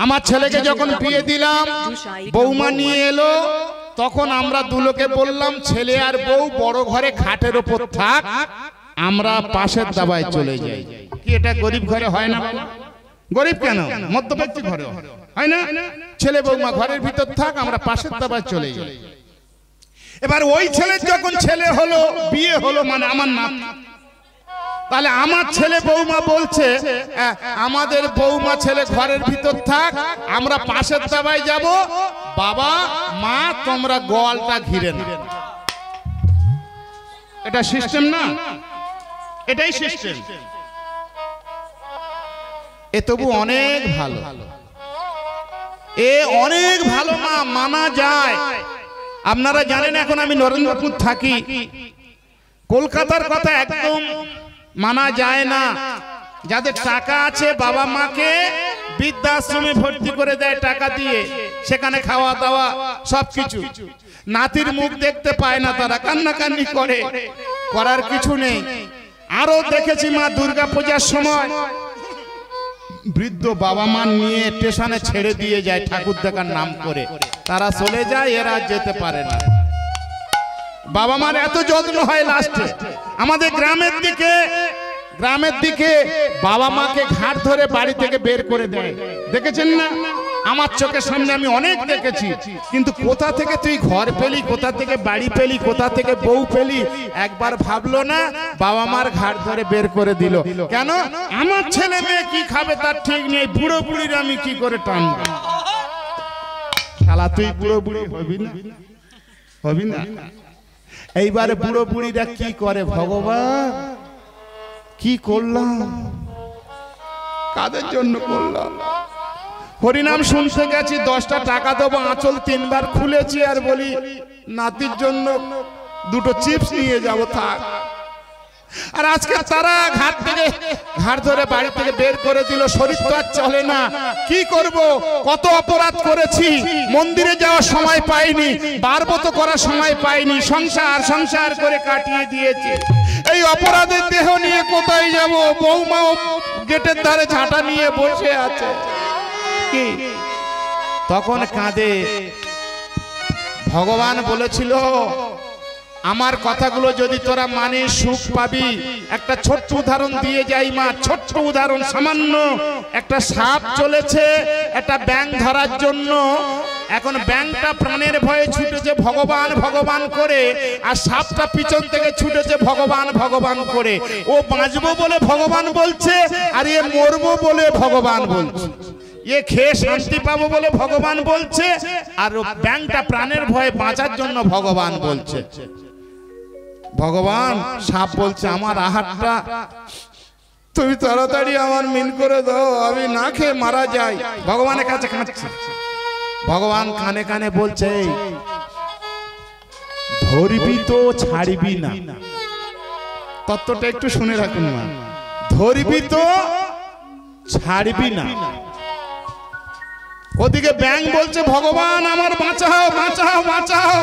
আমার ছেলেকে যখন বিয়ে দিলাম বৌমা নিয়ে এলো, তখন আমরা দুলোকে বললাম ছেলে আর বউ বড় ঘরে খাটের ওপর থাক, আমরা পাশের দাবায় চলে যাই। কি এটা গরিব ঘরে হয় না? গরিব কেন, মধ্যবিত্ত ঘরে হয় না? ছেলে বৌমা ঘরের ভিতর থাক, আমরা পাশের দাবায় চলে যাই। এবার ওই ছেলের যখন ছেলে হলো, বিয়ে হলো, মানে আমার নাম, তাহলে আমার ছেলে বৌমা বলছে আমাদের বৌমা ছেলে ঘরের ভিতর থাক, আমরা পাশের দাবায় যাব, বাবা মা তোমরা গোয়ালটা ঘিরে না। এটা সিস্টেম না? এটাই সিস্টেম। এ তবু অনেক ভালো, এ অনেক ভালো, মা মানা যায়। আপনারা জানেন এখন আমি নরেন্দ্রপুর থাকি, কলকাতার কথা একদম মানা যায় না। যাদের টাকা আছে বাবা মাকে বৃদ্ধাশ্রমে ভর্তি করে দেয় টাকা দিয়ে, সেখানে খাওয়া দাওয়া সবকিছু। নাতির মুখ দেখতে পায় না, তারা কান্নাকান্নি করে, করার কিছু নেই। আরো দেখেছি মা দুর্গা পূজার সময় বৃদ্ধ বাবা মা নিয়ে স্টেশনে ছেড়ে দিয়ে যায় ঠাকুর দেখার নাম করে, তারা চলে যায়, এরা যেতে পারে না। বাবা মার এত যত্ন হয়। লাস্টে আমাদের গ্রামের দিকে বাবা মাকে ঘাট ধরে বাড়ি থেকে বের করে দেয়, দেখেছেন না? আমার চোখের সামনে আমি অনেক দেখেছি। কিন্তু কোথা থেকে তুই ঘর পেলি, কোথা থেকে বাড়ি পেলি, কোথা থেকে বউ পেলি, একবার ভাবলো না? বাবা মার ঘাট ধরে বের করে দিল। কেন? আমার ছেলে মেয়ে কি খাবে তার ঠিক নেই, বুড়ো বুড়ির আমি কি করে টানবো? শালা তুই বুড়ো বুড়ি হবি না। এইবারে বুড়ো বুড়িরা কি করে, ভগবান কি করলাম, কাদের জন্য করলাম? হরিনাম শুনতে গেছি, 10টা টাকা দেবো, আঁচল 3 বার খুলেছি, আর বলি নাতির জন্য 2টো চিপস নিয়ে যাব, থাক। আর আজকে তারা ঘাট ধরে বাড়ি থেকে বের করে দিল। শরীর তো আর চলে না, কি করব? কত অপরাধ করেছি, মন্দিরে যাওয়ার সময় পাইনি, বারবত করার সময় পাইনি, সংসার করে কাটিয়ে দিয়েছি। এই অপরাধের দেহ নিয়ে কোথায় যাব? বৌমাও গেটের ধারে ঝাঁটা নিয়ে বসে আছে। তখন কাঁদে। ভগবান বলেছিল আমার কথাগুলো যদি তোরা মানে সুখ পাবি। একটা ছোট্ট উদাহরণ দিয়ে যাই মা, ছোট্ট উদাহরণ, সামান্য একটা সাপ চলেছে একটা ব্যাঙ ধরার জন্য। এখন ব্যাঙটা প্রাণের ভয়ে ছুটেছে ভগবান ভগবান করে, আর সাপটা পিছন থেকে ছুটেছে ভগবান ভগবান করে। ও বাঁচবো বলে ভগবান বলছে, আর এ মরবো বলে ভগবান বলছে। এ খেয়ে শান্তি পাবো বলে ভগবান বলছে, আর ব্যাঙটা প্রাণের ভয়ে বাঁচার জন্য ভগবান বলছে। ভগবান সাপ বলছে আমার আহারটা তুমি তাড়াতাড়ি আমার মিল করে দাও, আমি না খেয়ে মারা যাই। ভগবানের কাছে কাঁদছে। ভগবান কানে কানে বলছে ধরবি তো ছাড়বি না। তত্ত্বটা একটু শুনে রাখুন মা, ধরবি তো ছাড়বি না। ওদিকে ব্যাঙ বলছে ভগবান আমার বাঁচাও বাঁচাও বাঁচাও।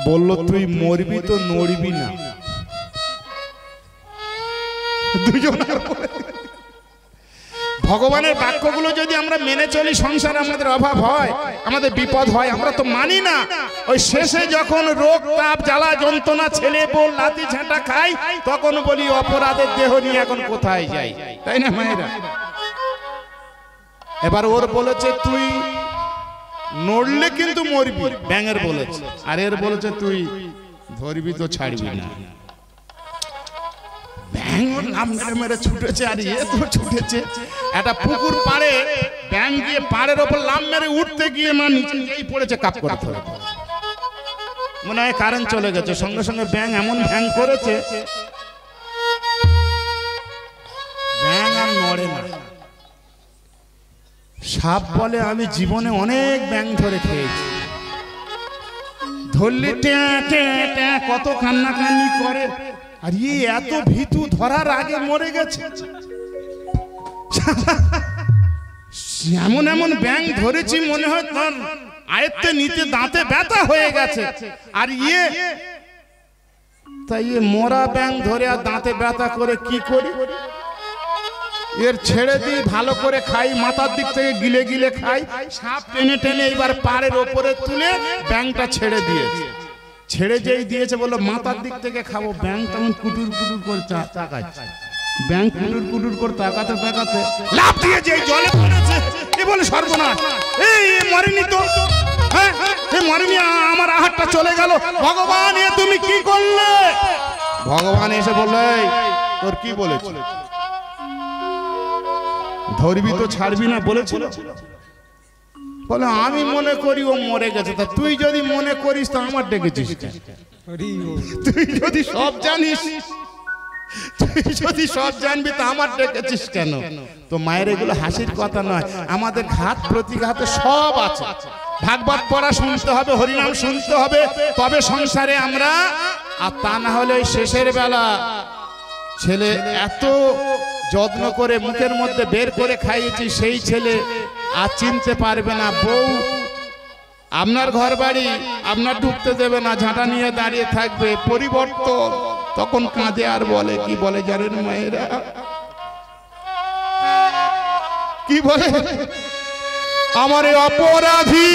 বলল তুই মরবি তো নড়বি না। ভগবানের বাক্যগুলো যদি আমরা মেনে চলি, সংসারে আমাদের অভাব হয়, আমাদের বিপদ হয়, আমরা তো মানি না। ওই শেষে যখন রোগ তাপ জ্বালা যন্ত্রণা, ছেলে বউ লাথি ঝাঁটা খাই, তখন বলি অপরাধের দেহ নিয়ে এখন কোথায় যাই, তাই না মায়েরা? এবার ওর বলেছে তুই নড়লে কিন্তু মরবি, ব্যাঙের বলেছে, আর এর বলেছে তুই ধরবি তো ছাড়বি না। ব্যাঙ নাম মেরে ছুটেছে, আর এ তো ছুটেছে। একটা পুকুর পাড়ে ব্যাঙ গিয়ে পাড়ের ওপর লাম মেরে উঠতে গিয়ে মা নিচে গিয়েই পড়েছে, কাপ করে ধরে। মনে হয় কারেন্ট চলে গেছে, সঙ্গে সঙ্গে ব্যাঙ এমন ভ্যাং করেছে, ব্যাঙ আর নড়ে না। সাপ বলে আমি জীবনে অনেক ব্যাঙ ধরে খেয়েছি, ধরলে কত কান্নাকান্নি করে, আর এত ভীতু ধরার আগে মরে গেছে। এমন এমন ব্যাঙ ধরেছি মনে হয় তার আয়ত্তে নিতে দাঁতে ব্যথা হয়ে গেছে। আর তাই মোরা ব্যাং ধরে আর দাঁতে ব্যথা করে কি করি, এর ছেড়ে দিই, ভালো করে খাই, মাথার দিক থেকে গিলে গিলে খাই, সাপ টেনে টেনে এবার পাড়ের ওপরে তুলে ব্যাংটা ছেড়ে দিয়েছে। ছেড়ে যেই দিয়েছে বললো মাথার দিক থেকে খাবো, ব্যাং তেমন কুটুর কুটুর করে তাকাচ্ছে। ব্যাং কুটুর কুটুর করে তাকাতে তাকাতে লাফ দিয়ে যেই জলে পড়েছে। এ বলে সর্বনাশ, এই মরেনি তো, হ্যাঁ এ মরেনি, আমার আহারটা চলে গেল। ভগবান এ তুমি কি করলে? ভগবান এসে বললো এই তোর কি বলেছে? ধরবি তো ছাড়বি না বলেছিল। বলে আমি মনে করি ও মরে গেছে। তা তুই যদি মনে করিস তো আমার ডেকেছিস কেন? তুই যদি সব জানিস, তুই যদি সব জানবি তো আমার ডেকেছিস কেন? তো মায়ের এগুলো হাসির কথা নয়, আমাদের ঘাত প্রতিঘাতে সব আছে। ভাগবত পড়া শুনতে হবে, হরিনাম শুনতে হবে, তবে সংসারে আমরা। আর তা না হলে ওই শেষের বেলা ছেলে এত যত্ন করে মুখের মধ্যে বের করে খাইয়েছি, সেই ছেলে আর চিনতে পারবে না। বউ আপনার ঘর বাড়ি আপনার ঢুকতে দেবে না, ঝাঁটা নিয়ে দাঁড়িয়ে থাকবে। পরিবর্তন তখন কাঁদে আর বলে, কি বলে জানেন মায়েরা? কি বলে? আমার অপরাধী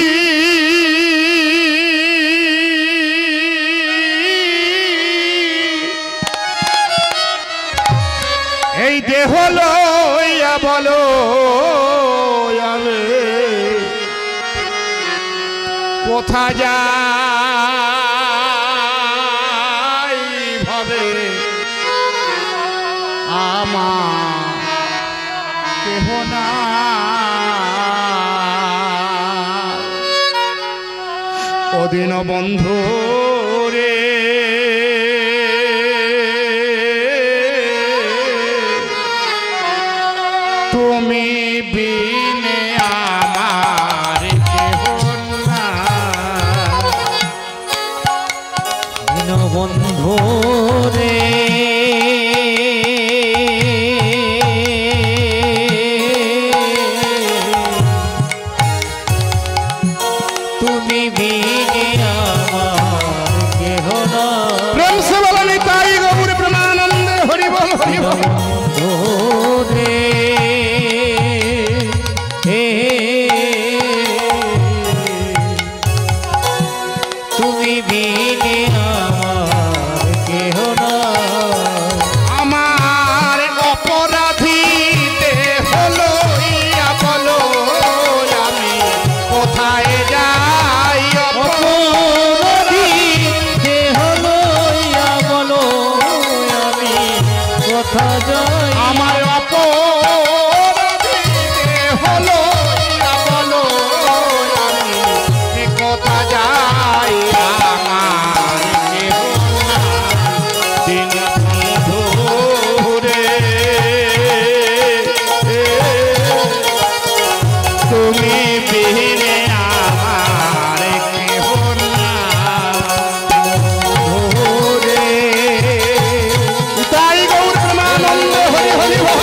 এই দেহ লইয়া বলো কোথা যাই ভাবে আমার কেহ না। ওদিন বন্ধু রে তুমি বিনে আমার কেহ না। বন্ধু রে তুমি বিনে আমার কেহ না। প্রেম সে বলেনি তাই গৌর প্রেমানন্দে হরি বল হরি বল। তুমি বিনে আমার কেহ না। আমার অপরাধী দেহ লইয়া বলো আমি কোথায় যাই। অপরাধী দেহ লইয়া বলো আমি কোথা যাই। আমার অপরাধী দেহ লইয়া বলো আমি কোথা যাই। আমার কেহ না দিন ধরে তুমি বিনে আমার কেহ না ধরে। তাই গৌর প্রেমানন্দ হরি হরি বল।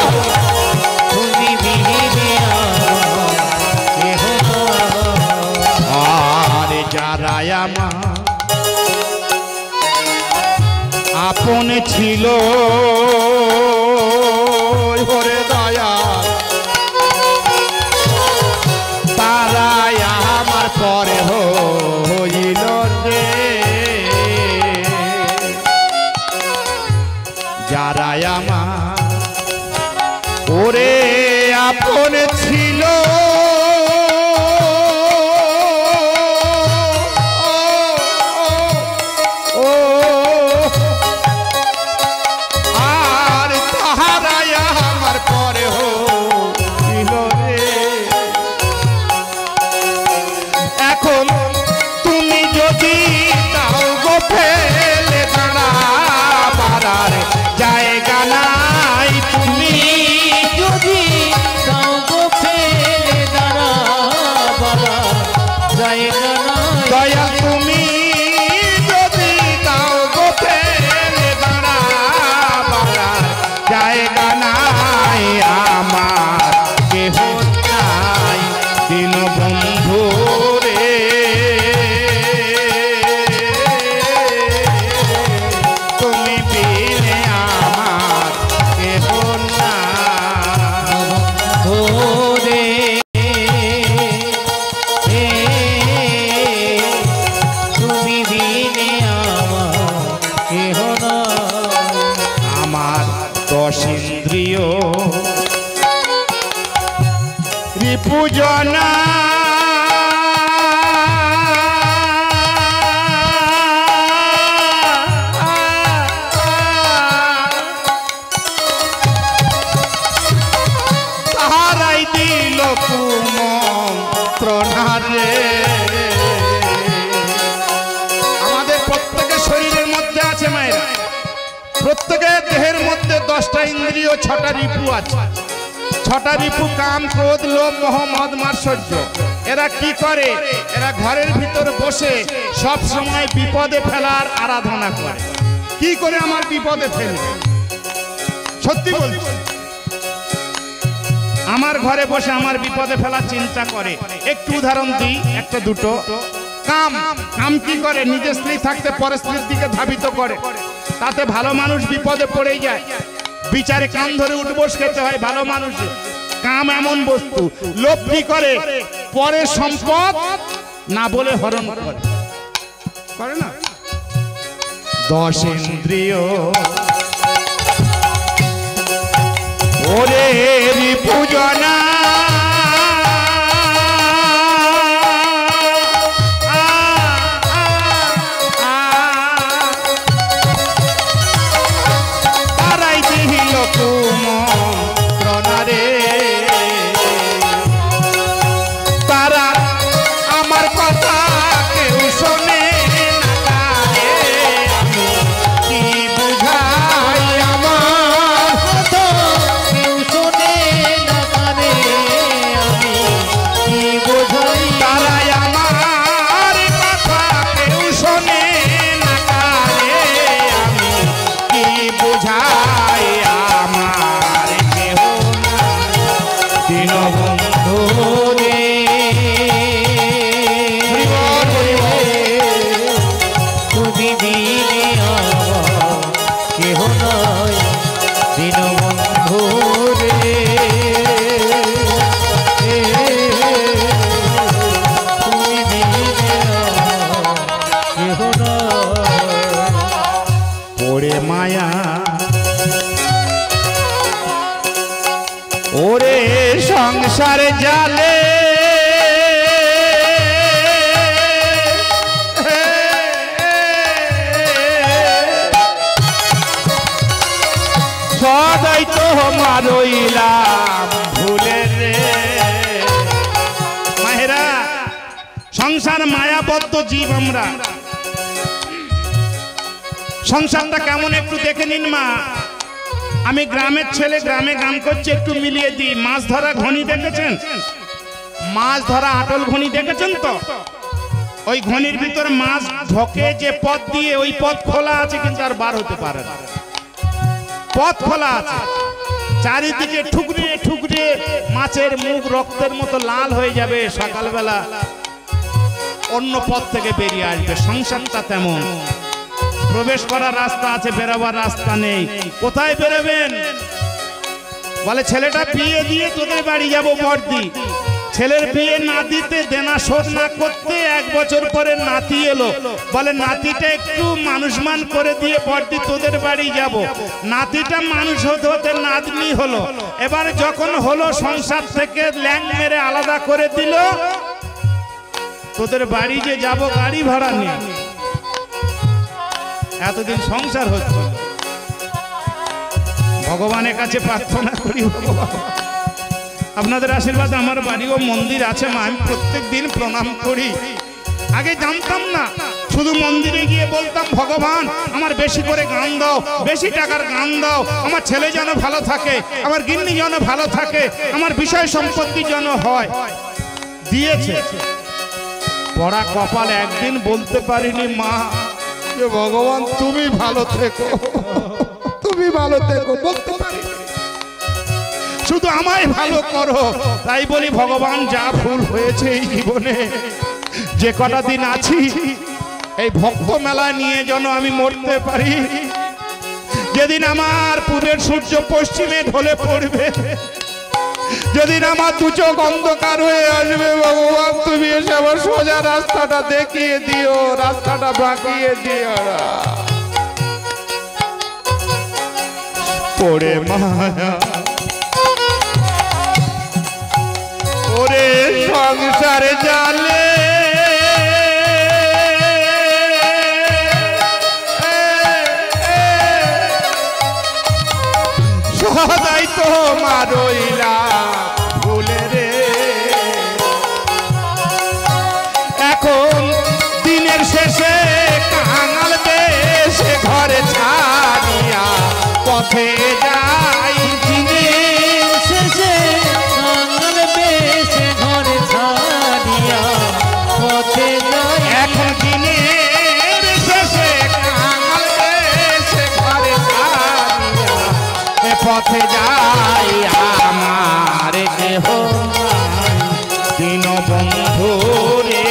তুমি বিনে আমার কেহ না। আর যারা আমার আপন ছিল ওরে দয়া, তারাই আমার পরে হইল রে। যারা আমার ওরে আপন ছিল আর তাহারাই আমার পরে হইল রে। এখন তুমি যদি তাও গো ফেলে দাঁড়াবার জায়গা নাই। তুমি যদি তাও গো ফেলে দাঁড়াবার জায়গা নাই। দয়া তুমি যদি তাও গো ফেলে দাঁড়াবার জায়গা নাই। আমার কেহ নাই দিন বন্ধু রে। তুমি দশ ইন্দ্রিয় রিপুজনা তাহারাই দিল কুমন্ত্রণারে। আমাদের প্রত্যেকের শরীরের মধ্যে আছে মায়েরা, প্রত্যেকের দেহের মধ্যে 10টা ইন্দ্রিয়, 6টা রিপু আছে। 6টা রিপু কাম, ক্রোধ, লোভ, মোহ, মদ, মাৎসর্য। এরা কি করে? এরা ঘরের ভিতর বসে সব সময় বিপদে ফেলার আরাধনা করে। কি করে আমার বিপদে ফেলবে? সত্যি বলছি, আমার ঘরে বসে আমার বিপদে ফেলার চিন্তা করে। একটু উদাহরণ দিই, একটা দুটো। কাম, কাম কি করে? নিজের স্ত্রী থাকতে পরের স্ত্রীর দিকে ধাবিত করে, তাতে ভালো মানুষ বিপদে পড়ে যায়, বিচারে কান ধরে উঠবোস খেতে হয় ভালো মানুষ। কাম এমন বস্তু। লোভ কি করে? পরের সম্পদ না বলে হরণ করে না। 10 ইন্দ্রিয় ওরে রিপুজনা তারাই দিল কুমন্ত্রণারে। তারা আমার কথা কেউ শোনে না রে, কি বুঝাই আমার কথা কেউ শোনে না কানে, আমি কি বোঝাই। তারাই আমার কথা কেউ শোনে না রে, আমি কি বুঝাই আমার কেহ না দীনবন্ধু রে। তুমি বিনে আমার কেহ নাই দীনবন্ধু রে। তুমি বিনে আমার কেহ নাই। ওরে মায়া ওরে সংসার জালে সদাই তো মারইলাম ভুলে রে। মায়েরা, সংসার মায়াবদ্ধ জীব আমরা। সংসারটা কেমন একটু দেখে নিন মা। আমি গ্রামের ছেলে, গ্রামে গান করছি, একটু মিলিয়ে দিই। মাছ ধরা ঘনি দেখেছেন? মাছ ধরা আটল ঘনি দেখেছেন তো? ওই ঘনির ভিতর মাছ ঢোকে যে পথ দিয়ে, ওই পথ খোলা আছে কিন্তু আর বার হতে পারে না। পথ খোলা আছে, চারিদিকে ঠুকরে ঠুকরে মাছের মুখ রক্তের মতো লাল হয়ে যাবে, সকালবেলা অন্য পথ থেকে বেরিয়ে আসবে। সংসারটা তেমন, প্রবেশ করার রাস্তা আছে, বেরোবার রাস্তা নেই। কোথায় বেরোবেন? বলে ছেলেটা বিয়ে দিয়ে তোদের বাড়ি যাবো বর্দি। ছেলের বিয়ে না দিতে, দেনা শোধ না করতে 1 বছর পরে নাতি এলো। বলে নাতিটা একটু মানুষমান করে দিয়ে বর্দি তোদের বাড়ি যাব। নাতিটা মানুষ হতে হতে নাতনি হলো। এবার যখন হলো, সংসার থেকে ল্যাং মেরে আলাদা করে দিল। তোদের বাড়ি যে যাব গাড়ি ভাড়া নেই। এতদিন সংসার হচ্ছে, ভগবানের কাছে প্রার্থনা করি, ভগবান আপনাদের আশীর্বাদ আমার বাড়িও মন্দির আছে মা, আমি প্রত্যেক দিন প্রণাম করি। আগে জানতাম না, শুধু মন্দিরে গিয়ে বলতাম ভগবান আমার বেশি করে গান দাও, বেশি টাকার গান দাও, আমার ছেলে যেন ভালো থাকে, আমার গিন্নি যেন ভালো থাকে, আমার বিষয় সম্পত্তি যেন হয়। দিয়েছে, পড়া কপাল একদিন বলতে পারিনি মা যে ভগবান তুমি ভালো থেকো, তুমি ভালো থেকো, বলতে পারি শুধু আমায় ভালো করো। তাই বলি ভগবান যা ভুল হয়েছে এই জীবনে, যে কটা দিন আছি এই ভক্ত মেলা নিয়ে যেন আমি মরতে পারি। যেদিন আমার পূবের সূর্য পশ্চিমে ঢলে পড়বে, যেদিন আমার দু চোখ অন্ধকার হয়ে আসবে, ভগবান তুমি এসে আমার সোজা রাস্তাটা দেখিয়ে দিও, রাস্তাটা বাঁকিয়ে দিও। পড়ে মায়া ওরে সংসারে জালে সদাই তো মারইলা ভুলে রে এখন দিনের শেষে কাঙাল দেশে ঘরে ছাড়িয়া পথে যাই দিনের শেষে কাঙাল বেশে ঘরে ছাড়িয়া পথে যাই এখন দিনের শেষে কাঙাল দেশে ঘরে ছাড়িয়া পথে যাই আমার দেহ দিন বন্ধু রে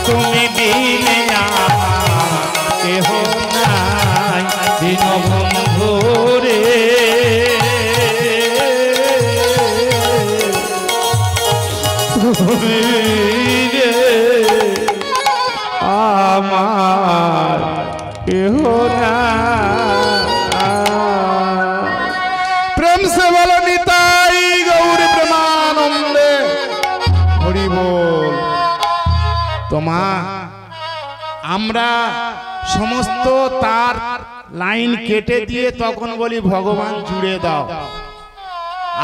তুমি দিনে কেহ নাই দিন বন্ধু রে তুমি রে আমার কেহ না প্রেম সে বলো নিতাই গৌর প্রেমানন্দে হরি বল। তোমা আমরা সমস্ত তার লাইন কেটে দিয়ে তখন বলি ভগবান জুড়ে দাও।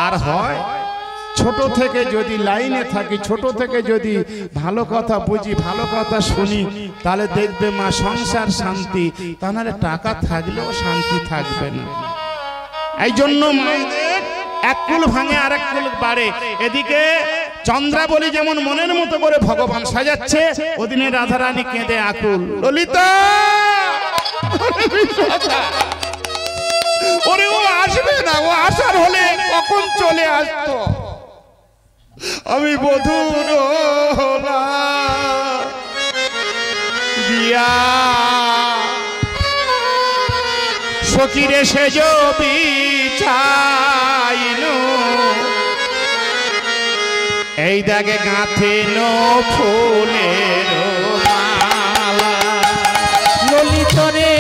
আর হয় ছোট থেকে যদি লাইনে থাকি, ছোট থেকে যদি ভালো কথা বুঝি, ভালো কথা শুনি, তাহলে দেখবে মা সংসার শান্তি, তাহলে টাকা থাকলেও শান্তি থাকবে না। এই জন্য মায়েদের এক কুল ভাঙে আর এক কুল বাড়ে। এদিকে চন্দ্রাবলী যেমন মনের মতো করে ভগবান সাজাচ্ছে, ওদিনে রাধারানী কেঁদে আকুল। ললিতা ওরে ও আসবে না, ও আসার হলে কখন চলে আসতো। আমি বধুর দিয়া সকিরে সেজ বিছাইল এই দাগে গাঁথেন ফুলের মালা। ললিত রে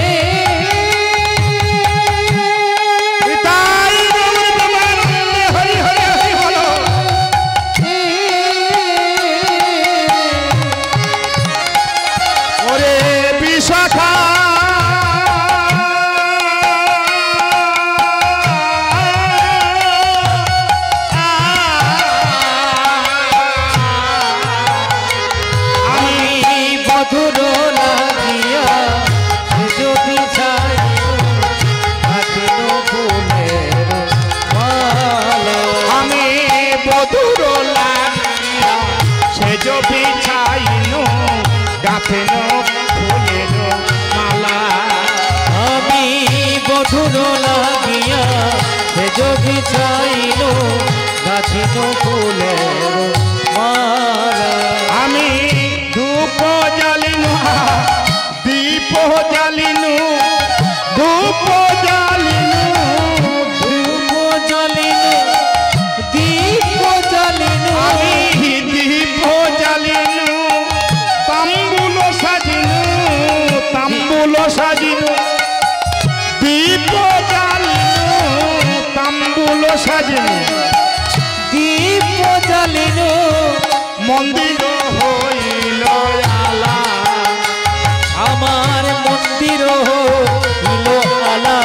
যোগী চাইল গাছিনো ফুলের মালা। আমি ধূপ জ্বালিনু দীপ জ্বালিনু ধূপ জ্বালিনু ধূপ জ্বালিনু দীপ জ্বালিনু আমি দীপ জ্বালিনু তাম্বুল সাজিনু তাম্বুল সাজিনু দীপ তাম্বুল সাজিনু দীপ জ্বালিনু মন্দির হইল আলা আমার মন্দির হইল আলা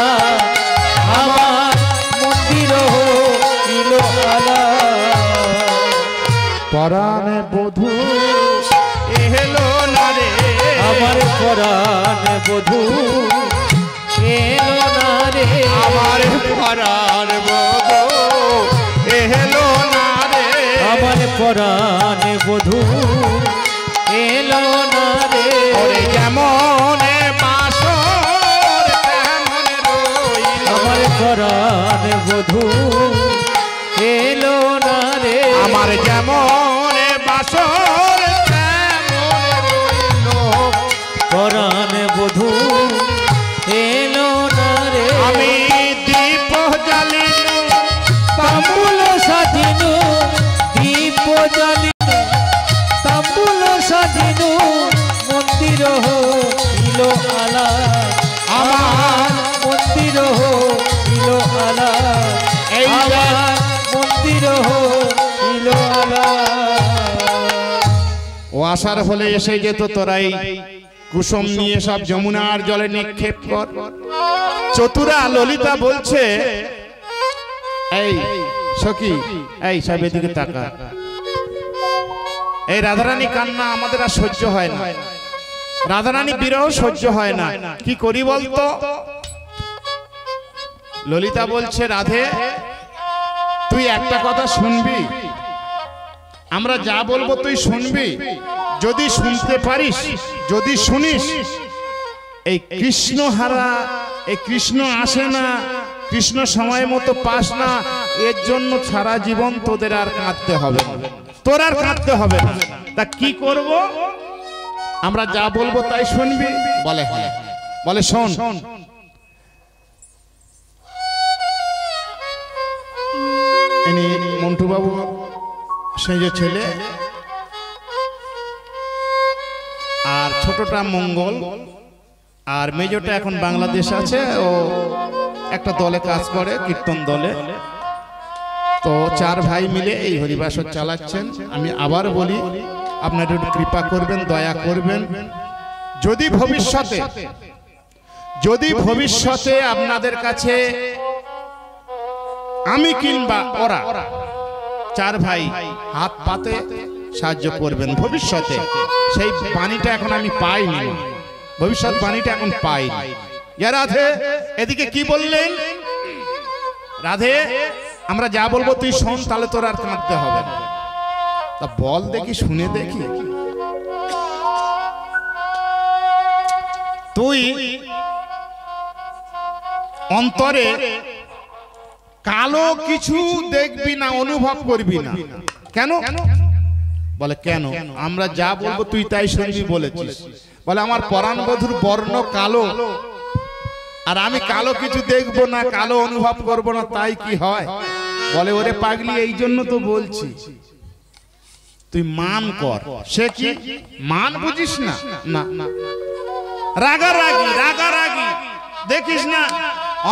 আমার মন্দির হইল আলা। পরাণে বধূ এলো না রে আমার পরাণে বধূ এলো না রে আমার পরাণ বধূ এলো না রে আমার পরাণে বধূ এলো না রে। ওরে যেমন বাসর তেমন রইল আমার পরাণে বধূ এলো না রে আমার যেমন বাসর তেমন রইল পরাণে বধূ এলো না রে। আমি দীপ জ্বালিনু তাম্বুল সাজিনু দীপ জ্বালিনু তাম্বুল সাজিনু মন্দির হইল আলা আলা আমার মন্দির হইল আলা আমার মন্দির হইল আলা। ও আসার হলে এসে যেত তোরাই কুসুম নিয়ে সব যমুনার জলে নিক্ষেপ কর। চতুরা ললিতা বলছে এই সখী এই সব এদিকে তাকা, এই রাধারানী কান্না আমাদের আর সহ্য হয় না, রাধারানী বিরহ সহ্য হয় না, কি করি বলতো? ললিতা বলছে রাধে তুই একটা কথা শুনবি, আমরা যা বলবো তুই শুনবি, যদি শুনতে পারিস, যদি শুনিস এই কৃষ্ণ হারা, এই কৃষ্ণ আসে না, কৃষ্ণ সময় মতো পাস না, এর জন্য সারা জীবন তোদের আর কাঁদতে হবে না, তোর আর কাঁদতে হবে না। তা কি করব? আমরা যা বলবো তাই শুনবি? বলে হ্যাঁ। বলে শোন, ইনি মন্টু বাবু সেই যে ছেলে, আর ছোটটা মঙ্গল, আর মেজোটা এখন বাংলাদেশ আছে, ও একটা দলে কাজ করে, কীর্তন দলে। তো চার ভাই মিলে এই হরিবাসর চালাচ্ছেন। আমি আবার বলি আপনারা একটু কৃপা করবেন, দয়া করবেন, যদি ভবিষ্যতে আপনাদের কাছে আমি কিংবা ওরা চার ভাই হাত পাতে সাহায্য করবেন ভবিষ্যতে। সেই বাণীটা এখন আমি পাইনি, ভবিষ্যৎ বাণীটা এখন পাইনি। রাধে এদিকে কি বললেন? রাধে আমরা যা বলবো তুই শোন, তাহলে তোর আর কাঁদতে হবে না। তা বল দেখি, শুনে দেখি। তুই অন্তরে কালো কিছু দেখবি না, অনুভব করবি না। কেন? বলে কেন? আমরা যা বলবো তুই তাই শুনবি বলেছিস। বলে আমার পরাণ বধূর বর্ণ কালো, আর আমি কালো কিছু দেখবো না, কালো অনুভব করবো না, তাই কি হয়? বলে ওরে পাগলি, এই জন্য তো বলছি তুই মান কর। সে কি মান বুঝিস না? না, রাগারাগি, রাগারাগি দেখিস না,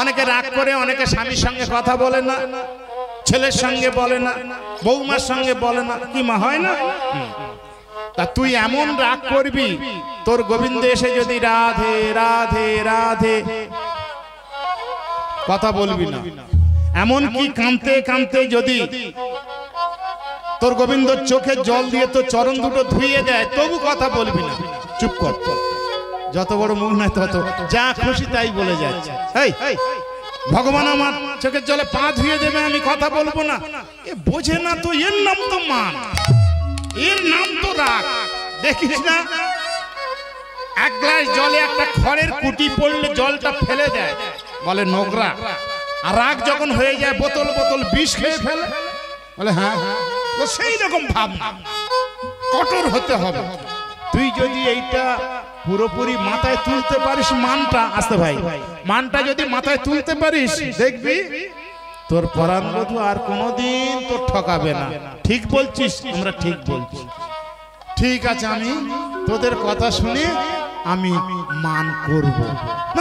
অনেকে রাগ করে, অনেকে স্বামীর সঙ্গে কথা বলে না, ছেলের সঙ্গে বলে না, বৌমার সঙ্গে বলে না, কি মা হয় না? তা তুই এমন রাগ করবি, তোর গোবিন্দ এসে যদি রাধে রাধে রাধে কথা বলবি না, এমন কি কাঁদতে কাঁদতে যদি তোর গোবিন্দ চোখে জল দিয়ে তোর চরণ দুটো ধুইয়ে দেয়, তবু কথা বলবি না, চুপ কর। যত বড় মুখ নয় তত যা খুশি তাই বলে যাচ্ছে। এই ভগবান আমার চোখের জলে পা ধুয়ে দেবে, আমি কথা বলবো না, এ বোঝে না তো। এর নাম তো মান, এর নাম তো রাগ। দেখিস না এক গ্লাস জলে একটা খড়ের কুটি পড়লে জলটা ফেলে দেয়, বলে নোংরা। আর রাগ যখন হয়ে যায় বোতল বোতল বিষ খেয়ে ফেলে, বলে হ্যাঁ। তো সেই রকম ভাবনা, কঠোর হতে হবে। তুই যদি এইটা পুরোপুরি মাথায় তুলতে পারিস, মানটা আসতে ভাই, মানটা যদি মাথায় তুলতে পারিস, দেখবি তোর পরাণ বধূ আর কোনোদিন তোর ঠকাবে না। ঠিক বলছিস? আমরা ঠিক বলছি। ঠিক আছে, আমি তোদের কথা শুনে আমি মান করব।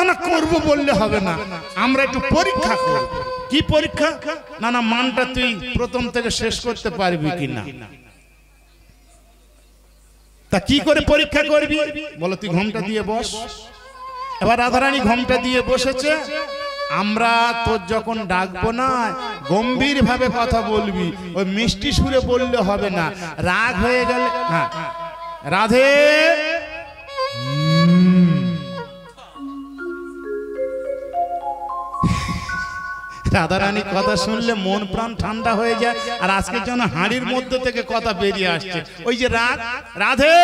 না করব বললে হবে না, আমরা একটু পরীক্ষা করব। কি পরীক্ষা? না মানটা তুই প্রথম থেকে শেষ করতে পারবি কিনা। তা কি করে পরীক্ষা করবি? বলো তুই ঘোমটা দিয়ে বস। এবার রাধারানী ঘোমটা দিয়ে বসেছে। আমরা তোর যখন ডাকবো না, গম্ভীর ভাবে কথা বলবি, ওই মিষ্টি সুরে বললে হবে না। রাগ হয়ে গেলে হ্যাঁ রাধে রাধারানী কথা শুনলে মন প্রাণ ঠান্ডা হয়ে যায়। আর আজকের জন্য হাড়ির মধ্যে থেকে কথা বেরিয়ে আসছে, ওই যে রাগ রাধে।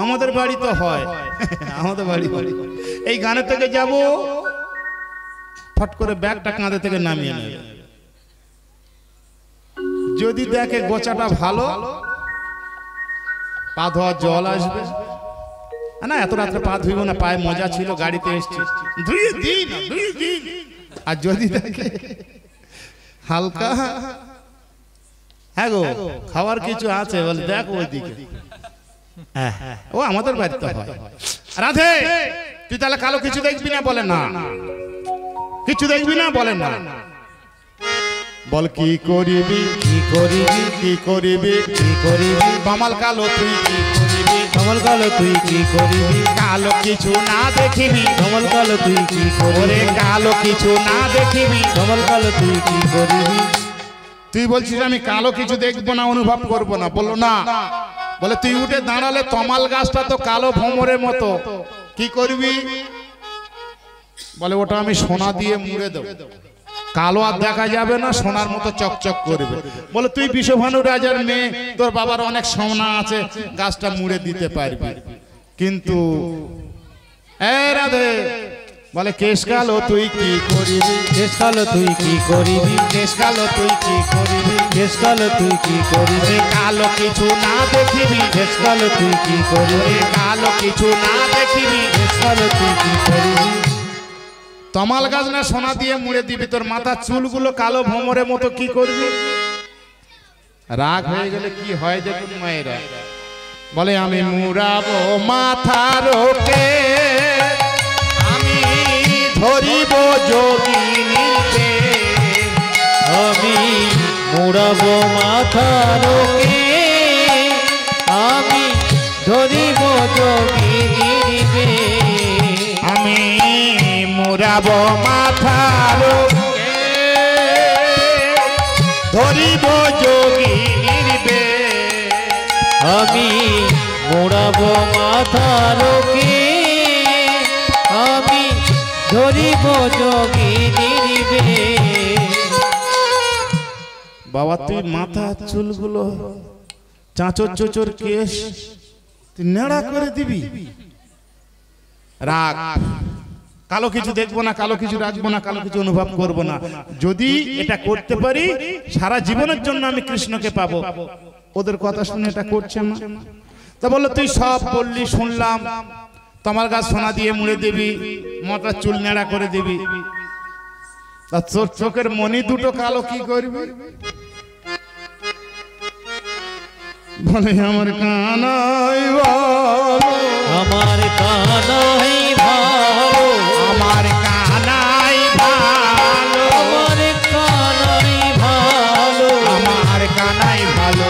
আমাদের বাড়ি তো হয়, আমাদের বাড়ি এই গানে থেকে যাব, ফট করে ব্যাগটা কাঁধে থেকে নামিয়ে নেবে। যদি দেখে গোচাটা ভালো, পা ধোয়ার জল আসবে না। এত রাত্রে পা ধুইব না, পায়ে মজা ছিল, গাড়িতে এসছি, ধুইয়ে দিন। আর যদি দেখে হালকা হ্যাঁ গো খাওয়ার কিছু আছে, বলে দেখো ওইদিকে, ও আমাদের বাড়িতে হয়। রাধে তুই তাহলে কালো কিছু দেখবি না? বলে না। কিছু দেখবি না? বলে না। বল কি করিবি, কি করিবি, কি করিবি, কি করিবি, কমল কালো তুই কি করিবি, কমল কালো তুই কি করিবি, কালো কিছু না দেখিবি, কমল কালো তুই কি ওরে করিবি, কালো কিছু না দেখিবি। কমল কালো তুই কি করিবি। তুই বলছিস আমি কালো কিছু দেখবো না, অনুভব করবো না। বললো না। বলে তুই উঠে দাঁড়ালে তমাল গাছটা তো কালো ভ্রমরের মতো, কি করবি? বলে ওটা আমি সোনা দিয়ে মুড়ে দেবো, কালো আর দেখা যাবে না, সোনার মতো চকচক করবে। বলে তুই বিশ্বভানু রাজার মেয়ে, তোর বাবার অনেক সোনা আছে, গাছটা মুড়ে দিতে পারবি। কিন্তু রাধে বলে কেশ কালো তুই কি করিবি, কেশ কালো তুই কি করিবি, কেশ কালো তুই কি করিবি, কেশ কালো তুই কি করিবি, কালো কিছু না দেখিবি, কেশ কালো তুই কি করিবি, কালো কিছু না দেখিবি। কেশ কালো তুই কি করিবি। তমাল গাছ না সোনা দিয়ে মুড়ে দিবি, তোর মাথার চুলগুলো কালো ভ্রমরের মতো, কি করবি? রাগ হয়ে গেলে কি হয় দেখুন মায়েরা। বলে আমি মুড়াবো মাথার ওকে, আমি ধরিব যোগিনীকে, আমি মুড়াবো মাথার ওকে, আমি ধরিব যোগিনীকে, আমি মুড়াবো মাথার ওকে, ধরিব যোগিনীকে, আমি মুড়াবো মাথার ওকে, আমি ধরিব যোগিনীকে। বাবা তুই মাথা চুলগুলো চাঁচর চোচর কেশ তুই নেড়া করে দিবি। রাগ, কালো কিছু দেখবো না, কালো কিছু রাখবো না, কালো কিছু অনুভব করবো না। যদি এটা করতে পারি সারা জীবনের জন্য আমি কৃষ্ণকে পাবো। ওদের কথা শুনে এটা করছে না। তা বললো তুই সব বললি শুনলাম, তোমার গাছ সোনা দিয়ে মুড়ে দিবি, মাথার চুল নেড়া করে দিবি, তা তোর চোখের মনি দুটো কালো কি করবি? বলে আমার কানাই ভালো, আমার কানাই ভালো, আমার কানাই ভালো, আমার কানাই ভালো, আমার কানাই ভালো,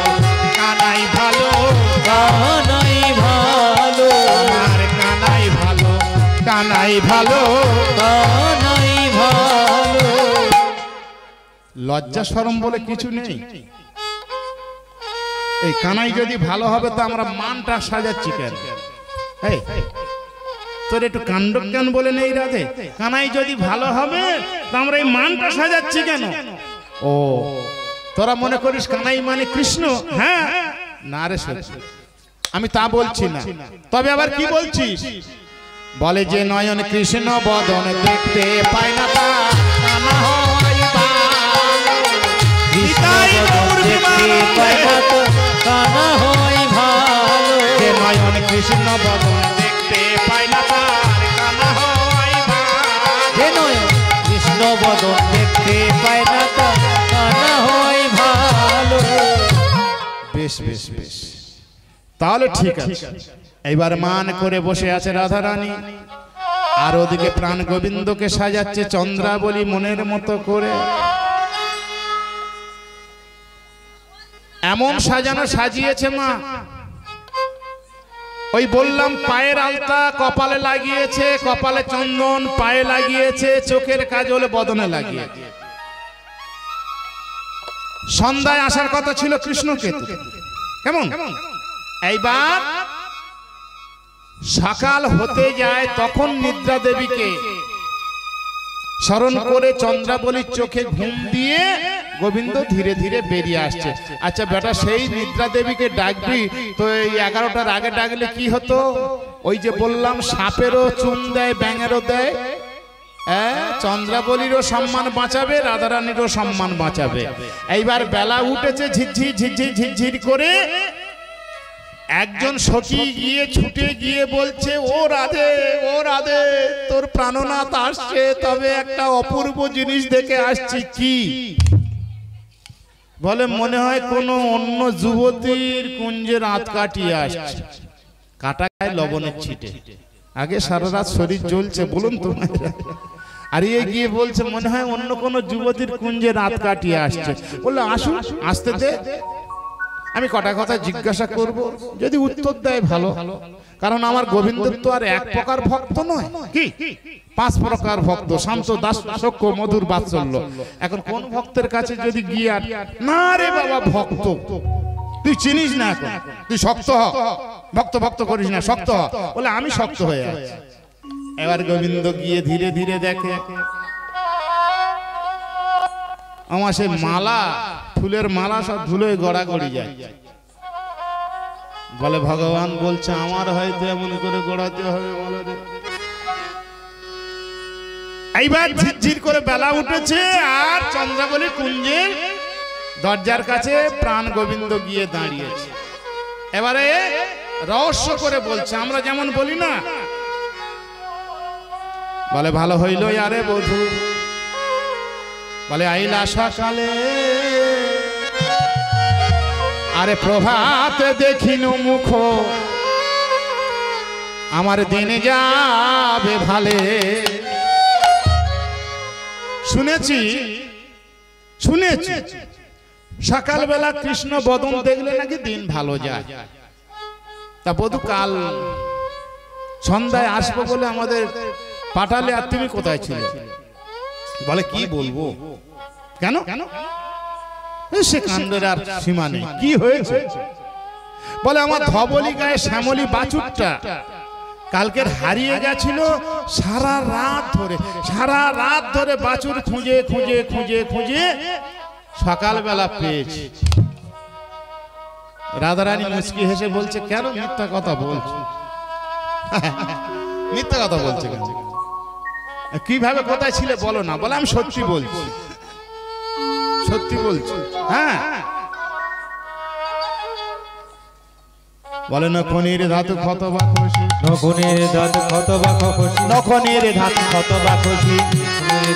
কানাই ভালো, কানাই ভালো, আমার কানাই ভালো, কানাই ভালো, কানাই ভালো। লজ্জা শরম বলে কিছু নেই। এই কানাই যদি ভালো হবে তো আমরা মানটা সাজাচ্ছি কেন? এই তোর একটু কাণ্ড কেন বলে নেই রাধে? কানাই যদি ভালো হবে তো আমরা এই মানটা সাজাচ্ছি কেন? ও তোরা মনে করিস কানাই মানে কৃষ্ণ? হ্যাঁ না রে সত্যি আমি তা বলছি না। তবে আবার কি বলছিস? বলে যে নয়ন কৃষ্ণ বদন দেখতে পায় না, তা কানা হয় ভালো। নিতাই গৌর বিমান কানা হয় ভালো, যে নয়ন কৃষ্ণ বদন দেখতে পায় না, তার কানা হয় ভালো। যে নয়ন কৃষ্ণ বদন দেখতে পায় না, তার কানা হয় ভালো। বেশ বেশ বেশ, তাহলে ঠিক আছে। এইবার মান করে বসে আছে রাধা রানী, আর ওদিকে প্রাণ গোবিন্দকে সাজাচ্ছে চন্দ্রাবলী মনের মতো করে। এমন সাজানো সাজিয়েছে মা, ওই বললাম পায়ের আলতা কপালে লাগিয়েছে, কপালে চন্দন, পায়ে লাগিয়েছে, চোখের কাজল বদনে লাগিয়েছে। সন্ধ্যায় আসার কথা ছিল কৃষ্ণকেতু, কেমন? এইবার সকাল হতে যায়, তখন নিদ্রা দেবীকে স্মরণ করে চন্দ্রাবলীর চোখে ঘুম দিয়ে গোবিন্দ ধীরে ধীরে বেরিয়ে আসছে। আচ্ছা বেটা, সেই নিদ্রা দেবীকে ডাকবি তো এই 11টার আগে ডাকলে কি হতো? ওই যে বললাম সাপেরও চুন দেয়, ব্যাঙেরও দেয়। চন্দ্রাবলীরও সম্মান বাঁচাবে, রাধারানীরও সম্মান বাঁচাবে। এইবার বেলা উঠেছে, ঝিরঝির ঝিরঝির ঝিরঝির করে একজন সখী গিয়ে ছুটে গিয়ে বলছে, ও রাধে, ও রাধে, তোর প্রাণনাথ আসছে, তবে একটা অপূর্ব জিনিস দেখে আসছি। কি? বলে মনে হয় কোনো অন্য যুবতীর কুঞ্জে রাত কাটিয়ে আসছে। কাটা গায়ে লবণের ছিটে। আগে সারা রাত শরীর জ্বলছে বলুন তো মায়েরা, আর এই গিয়ে বলছে মনে হয় অন্য কোন যুবতীর কুঞ্জে রাত কাটিয়ে আসছে। বললো আসুন, আসতে দে, আমি কটা কথা জিজ্ঞাসা করব, যদি উত্তর দেয় ভালো। কারণ আমার গোবিন্দ তো আর এক প্রকার ভক্ত নয়, কি 5 প্রকার ভক্ত, শান্ত, দাস, সখ্য, মধুর, বাৎসল্য। এখন কোন ভক্তের কাছে যদি গিয়ে আর না রে বাবা ভক্ত তুই চিনিস না, এখন তুই শক্ত হ, ভক্ত ভক্ত করিস না, শক্ত হ, বলে আমি শক্ত হয়ে আছি। এবার গোবিন্দ গিয়ে ধীরে ধীরে দেখে আমার সেই মালা, ফুলের মালা সব ধুলোয় গড়াগড়ি যায়। বলে ভগবান বলছে আমার হয়তো এমন করে গড়াতে হবে। এইবার ঝিরঝির করে বেলা উঠেছে আর চন্দ্রাবলী কুঞ্জের দরজার কাছে প্রাণ গোবিন্দ গিয়ে দাঁড়িয়েছে। এবারে রহস্য করে বলছে, আমরা যেমন বলি না, বলে ভালো হইল আরে বধূ, বলে আইলা সকালে, আরে প্রভাতে দেখিনু মুখ, আমার দিনে যাবে ভালে। শুনেছি শুনেছি সকালবেলা কৃষ্ণ বদন দেখলে নাকি দিন ভালো যায়। তা বধূ কাল সন্ধ্যায় আসবো বলে আমাদের পাঠালে, আর তুমি কোথায় ছিলে? বলে কি বলবো, কেন? সে কাণ্ডের আর সীমা নেই। কি হয়েছে? বলে আমার ধবলি গায়ে শ্যামলী বাছুরটা কালকের হারিয়ে গেছিল, সারা রাত ধরে বাছুর খুঁজে খুঁজে খুঁজে খুঁজে সকালবেলা পেয়েছি। রাধারানী মুচকি হেসে বলছে, কেন মিথ্যা কথা বলছো? মিথ্যা কথা বলছে কেন? কিভাবে কোথায় ছিলে বলো না। বলে আমি সত্যি বলছি, সত্যি বলছি। হ্যাঁ, বলে নখনের ধাতু ক্ষত বা খুশি, নখনের দাঁত ক্ষত বা খুশি, নখনের ধাতু ক্ষত বা খুশি,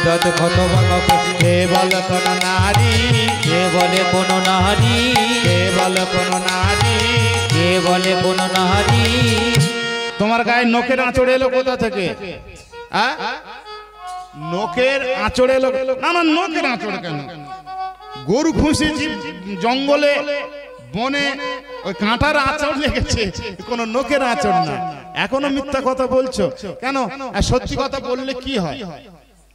দাঁত ক্ষত বা খুশি। কে বলে কোন নারী, কে বলে কোন নারী, কে বলে কোন নারী, কে বলে কোন নারী। তোমার গায়ে নখের আঁচড় এলো কোথা থেকে? নখের আঁচড় এলো? না না, নখের আঁচড় কেন? গরু খুঁজে জঙ্গলে বনে ওই কাঁটার আঁচড় লেগেছে, কোন নখের আঁচড় না। এখনো মিথ্যা কথা বলছো কেন? সত্যি কথা বললে কি হয়?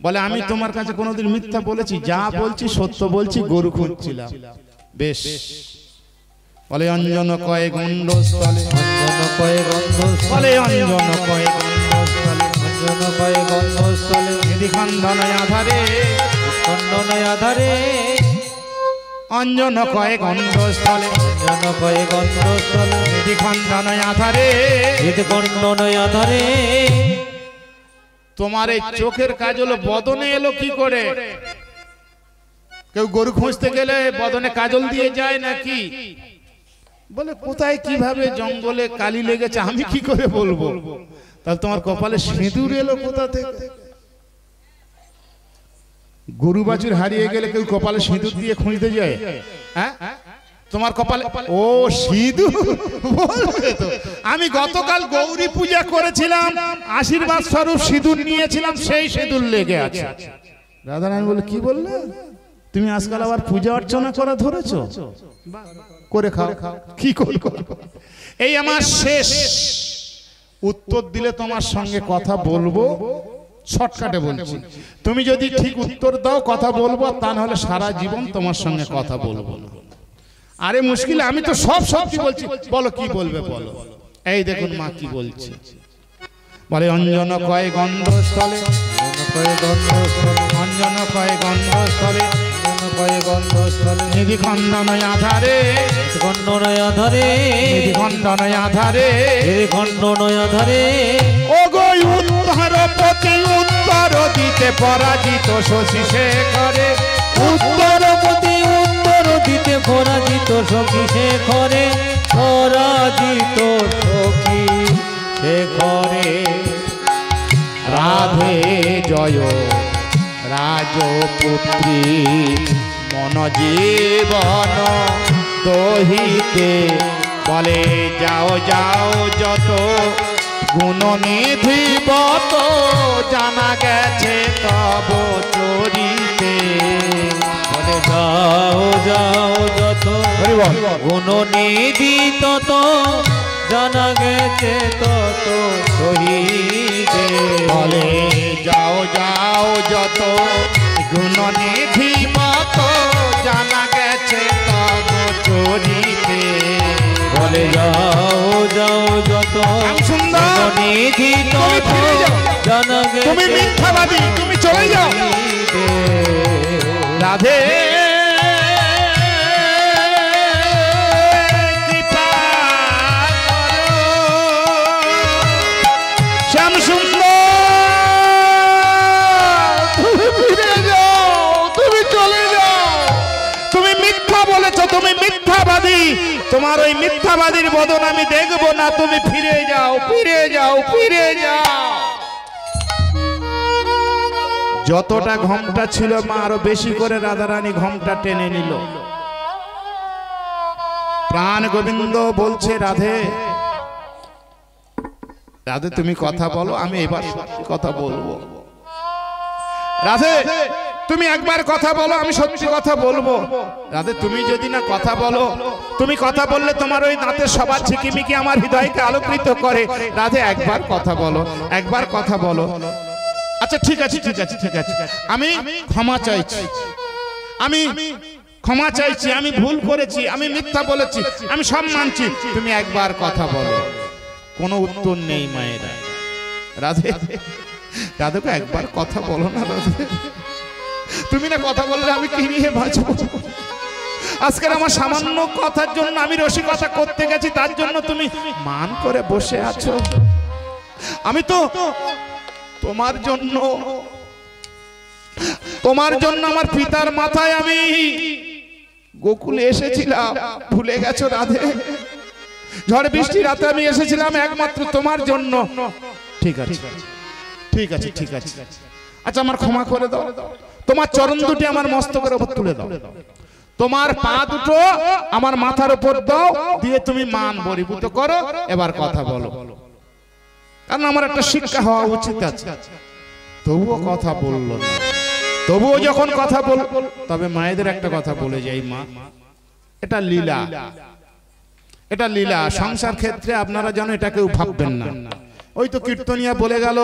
বলে আমি তোমার কাছে কোনোদিন মিথ্যা বলেছি? যা বলছি সত্য বলছি, গরু খুঁজছিলাম। বেশ। বলে অঞ্জন কয়ে গণ্ডস্থলে, অঞ্জন কয়ে গন্ধস্থলে, বলে অঞ্জন কয়ে গণ্ডস্থলে, অঞ্জন কয়ে গন্ধস্থলে, নিধি খণ্ডন আধারে, খণ্ডন আধারে, অঞ্জন কয়ে গণ্ডস্থলে, অঞ্জন কয়ে গন্ধস্থলে, নিধি খণ্ডন আধারে, নিধি খণ্ডন আধারে। তোমার এই চোখের কাজল বদনে এলো কি করে? কেউ গরু খুঁজতে গেলে বদনে কাজল দিয়ে যায় নাকি? বলে কোথায় কিভাবে জঙ্গলে কালি লেগেছে আমি কি করে বলবো? তাহলে তোমার কপালে সিঁদুর এলো কোথা থেকে? গরু বাছুর হারিয়ে গেলে কেউ কপালে সিঁদুর দিয়ে খুঁজতে যায়? হ্যাঁ, তোমার কপালে ও সিঁদুর বলবে তো। আমি গতকাল গৌরী পূজা করেছিলাম, আশীর্বাদ স্বরূপ সিঁদুর নিয়েছিলাম, সেই সিঁদুর লেগে আছে। রাধারানী বলে কি বললে? তুমি আজকাল আবার পূজা অর্চনা করা ধরেছো? করে খাও, কি করবো? এই আমার শেষ উত্তর দিলে তোমার সঙ্গে কথা বলবো। শর্টকাটে বলছি, তুমি যদি ঠিক উত্তর দাও কথা বলবো, তা নাহলে সারা জীবন তোমার সঙ্গে কথা বলবো না। আরে মুশকিল, আমি তো সব সত্যি বলছি, বলো কি বলবে বলো। এই দেখুন মা কি বলছে। বলে অঞ্জন কয়ে গন্ধস্থলে, অঞ্জন কয়ে গন্ধস্থলে, কয়ে গন্ধস্থলে, নিধি খণ্ডন আধারে, খণ্ডন আধারে, নিধি খণ্ডন আধারে, নিধি খণ্ডন আধারে। ও গো উত্তর প্রতি উত্তর দিতে পরাজিত শশী শেখরে, উত্তর প্রতি উত্তর দিতে পরাজিত সখী শেখরে, পরাজিত সখী শেখরে। রাধে জয় রাজপুত্রী মন জীবন দহিতে বলে যাও যাও যত গুণনিধি বত জানা গেছে তব চরিতে। বলে যাও যাও যত গুণনিধি তত জানা গেছে তত শহীদে। বলে যাও যাও যত গুণনিধি বত জানা গেছে তব চরিতে। বলে যাও যাও যত গুণনিধি তত জানা গেছে। তুমি মিথ্যাবাদী, তুমি চলে যাও। রাধে কৃপা করো শ্যাম সুন্দর, তুমি ফিরে যাও, তুমি চলে যাও। তুমি মিথ্যা বলেছো, তুমি মিথ্যাবাদী, তোমার ওই মিথ্যাবাদীর বদন আমি দেখবো না। তুমি ফিরে যাও, ফিরে যাও, ফিরে যাও। যতটা ঘোমটা ছিল মা আরো বেশি করে রাধারানী ঘোমটা টেনে নিল। প্রাণ গোবিন্দ বলছে রাধে রাধে তুমি কথা বলো, আমি এবার সত্যি কথা বলবো। রাধে তুমি একবার কথা বলো, আমি সত্যি কথা বলবো। রাধে তুমি যদি না কথা বলো, তুমি কথা বললে তোমার ওই দাঁতের সবার ঝিকিমিকি আমার হৃদয়কে আলোকিত করে। রাধে একবার কথা বলো, একবার কথা বলো। আচ্ছা ঠিক আছে, ঠিক আছে, ঠিক আছে, আমি ক্ষমা চাইছি, আমি ক্ষমা চাইছি, আমি ভুল করেছি, আমি মিথ্যা বলেছি, আমি সব মানছি। তুমি একবার কথা বলো। কোনো উত্তর নেই মায়েরা। রাধে রাধেকে একবার কথা বলো না রাধে। তুমি না কথা বললে আমি কি নিয়ে বাঁচবো? আজকের আমার সামান্য কথার জন্য আমি রসিকতা করতে গেছি, তার জন্য তুমি মান করে বসে আছো। আমি তো তোমার জন্য, তোমার জন্য আমার পিতার মাথায় আমি গোকুলে এসেছিলাম, ভুলে গেছো রাধে? ঝড় বৃষ্টি রাতে আমি এসেছিলাম একমাত্র তোমার জন্য। ঠিক আছে, ঠিক আছে, ঠিক আছে। আচ্ছা আমার ক্ষমা করে দাও। তোমার চরণ দুটি আমার মস্তকের উপর তুলে দাও, তোমার পা দুটো আমার মাথার উপর দাও, দিয়ে তুমি মান বরিভূত করো। এবার কথা বলো, কারণ আমার একটা শিক্ষা হওয়া উচিত আছে। তবুও কথা বললো না। তবুও যখন কথা বল, তবে মায়েদের একটা কথা বলে যাই, মা এটা লীলা, এটা লীলা। সংসার ক্ষেত্রে আপনারা যেন এটা কেউ ভাববেন না। ওই তো কীর্তনিয়া বলে গেল,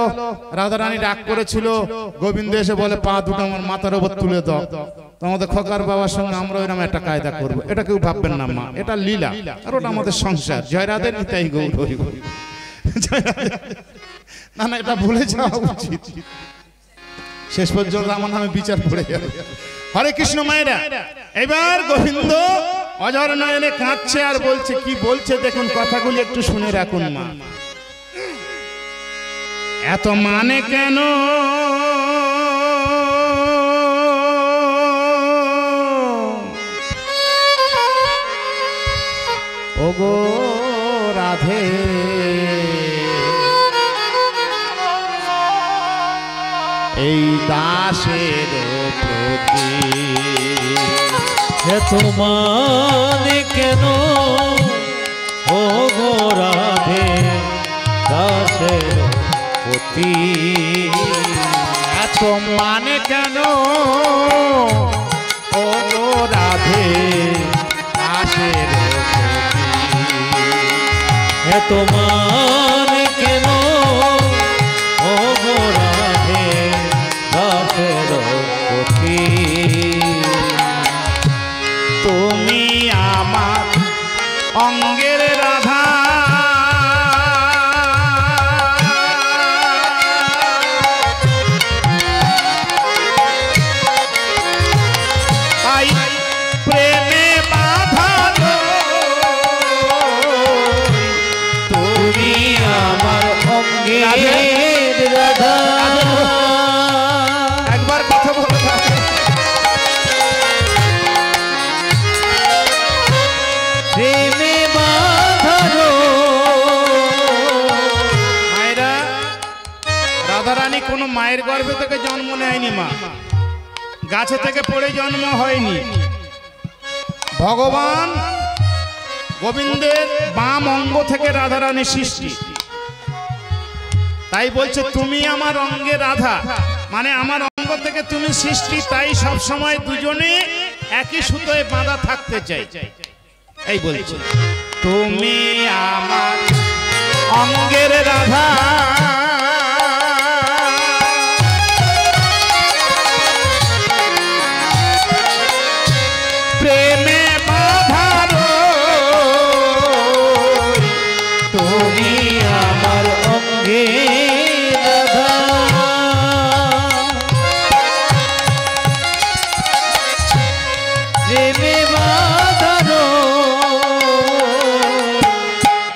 রাধারানী ডাক করেছিল, গোবিন্দ এসে বলে পা দুটো আমার মাথার উপর তুলে দাও। তোমাদের খোকার বাবার সঙ্গে আমরা ওইরকম একটা কায়দা করবো, এটা কেউ ভাববেন না মা, এটা লীলা। আর ওটা আমাদের সংসার। জয় রাধে, নিতাই গৌর হরি হরি। না না, এটা ভুলে যাওয়া উচিত। শেষ পর্যন্ত আমার নামে বিচার পড়ে যাবে। হরে কৃষ্ণ মায়েরা, এবার গোবিন্দ অঝর নয়নে কাঁদছে আর বলছে, কি বলছে দেখুন, কথাগুলি একটু শুনে রাখুন মা। এত মানে কেন ওগো রাধে, এই দাসের প্রতি এত মানে কেন ওগো রাধে, দাসের প্রতি এত মানে কেন ওগো রাধে, দাসের প্রতি এত মানে কেন ওগো রাধে, দাসের প্রতি। তুমি আমার অঙ্গের রাধা, তাই প্রেমে বাঁধালো। তুমি আমার অঙ্গের রাধা। একবার কথা বলো। প্রেমে বাঁধালো। মায়েরা, রাধারানী কোনো মায়ের গর্ভে থেকে জন্ম নেয়নি মা, গাছে থেকে পড়ে জন্ম হয়নি। ভগবান গোবিন্দের বাম অঙ্গ থেকে রাধারানী সৃষ্টি, তাই বলছে তুমি আমার অঙ্গে রাধা, মানে আমার অঙ্গ থেকে তুমি সৃষ্টি, তাই সব সময় দুজনে একই সুতোয় বাঁধা থাকতে চাই। এই বলছে তুমি আমার অঙ্গের রাধা, প্রেমে বাঁধারো, তুমি আমার অঙ্গে রাধা, প্রেমে বাঁধানো,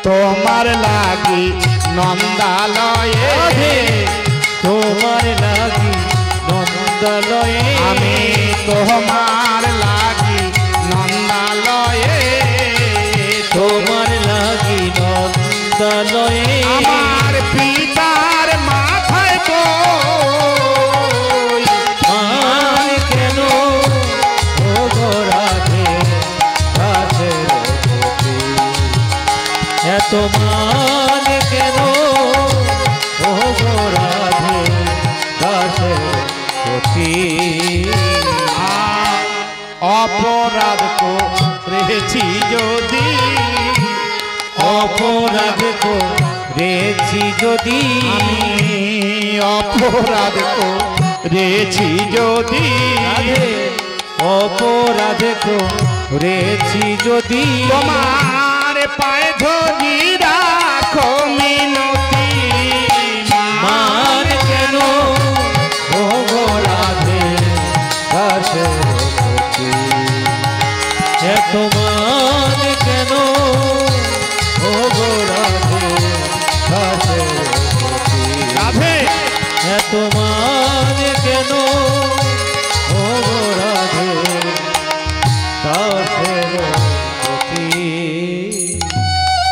তোমার লাগি নন্দালয়ে, তোমার লাগি নন্দালয়ে, আমি তোমার লাগি নন্দালয়ে, তোমার লাগি নন্দালয়ে, আমার পিতার মাথায় বই, মান কেন ও গো রাধে কাছের প্রতি, এত মান কেন ও গো রাধে কাছের প্রতি, অপরাধ করেছি যদি, অপরাধ করেছি যদি, অপরাধ করেছি যদি, অপরাধ করেছি যদি, তোমার পায়ে ধরি রাখো মিনতি, মান কেন ও গো রাধে কাছের প্রতি, এত মান কেন ও গো রাধে কাছের প্রতি, রাধে এত মান কেন ও গো রাধে কাছের প্রতি।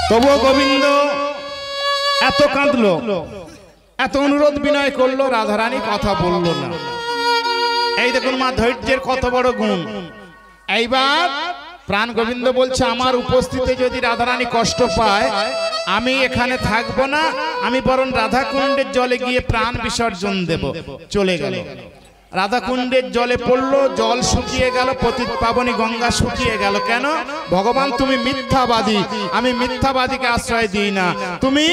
তবুও গোবিন্দ এত কাঁদলো, এত অনুরোধ বিনয় করলো, রাধারানী কথা বললো না। এই দেখুন মা ধৈর্যের কত বড় গুণ। এইবার প্রাণ গোবিন্দ বলছে আমার উপস্থিতি যদি রাধারানী কষ্ট পায় আমি এখানে থাকবো না, আমি বরং রাধাকুণ্ডের জলে গিয়ে প্রাণ বিসর্জন দেব। চলে গেল, রাধাকুণ্ডের জলে পড়লো, জল শুকিয়ে গেল, পতিত পাবনী গঙ্গা শুকিয়ে গেল। কেন? ভগবান তুমি মিথ্যাবাদী, আমি মিথ্যাবাদীকে আশ্রয় দিই না। তুমি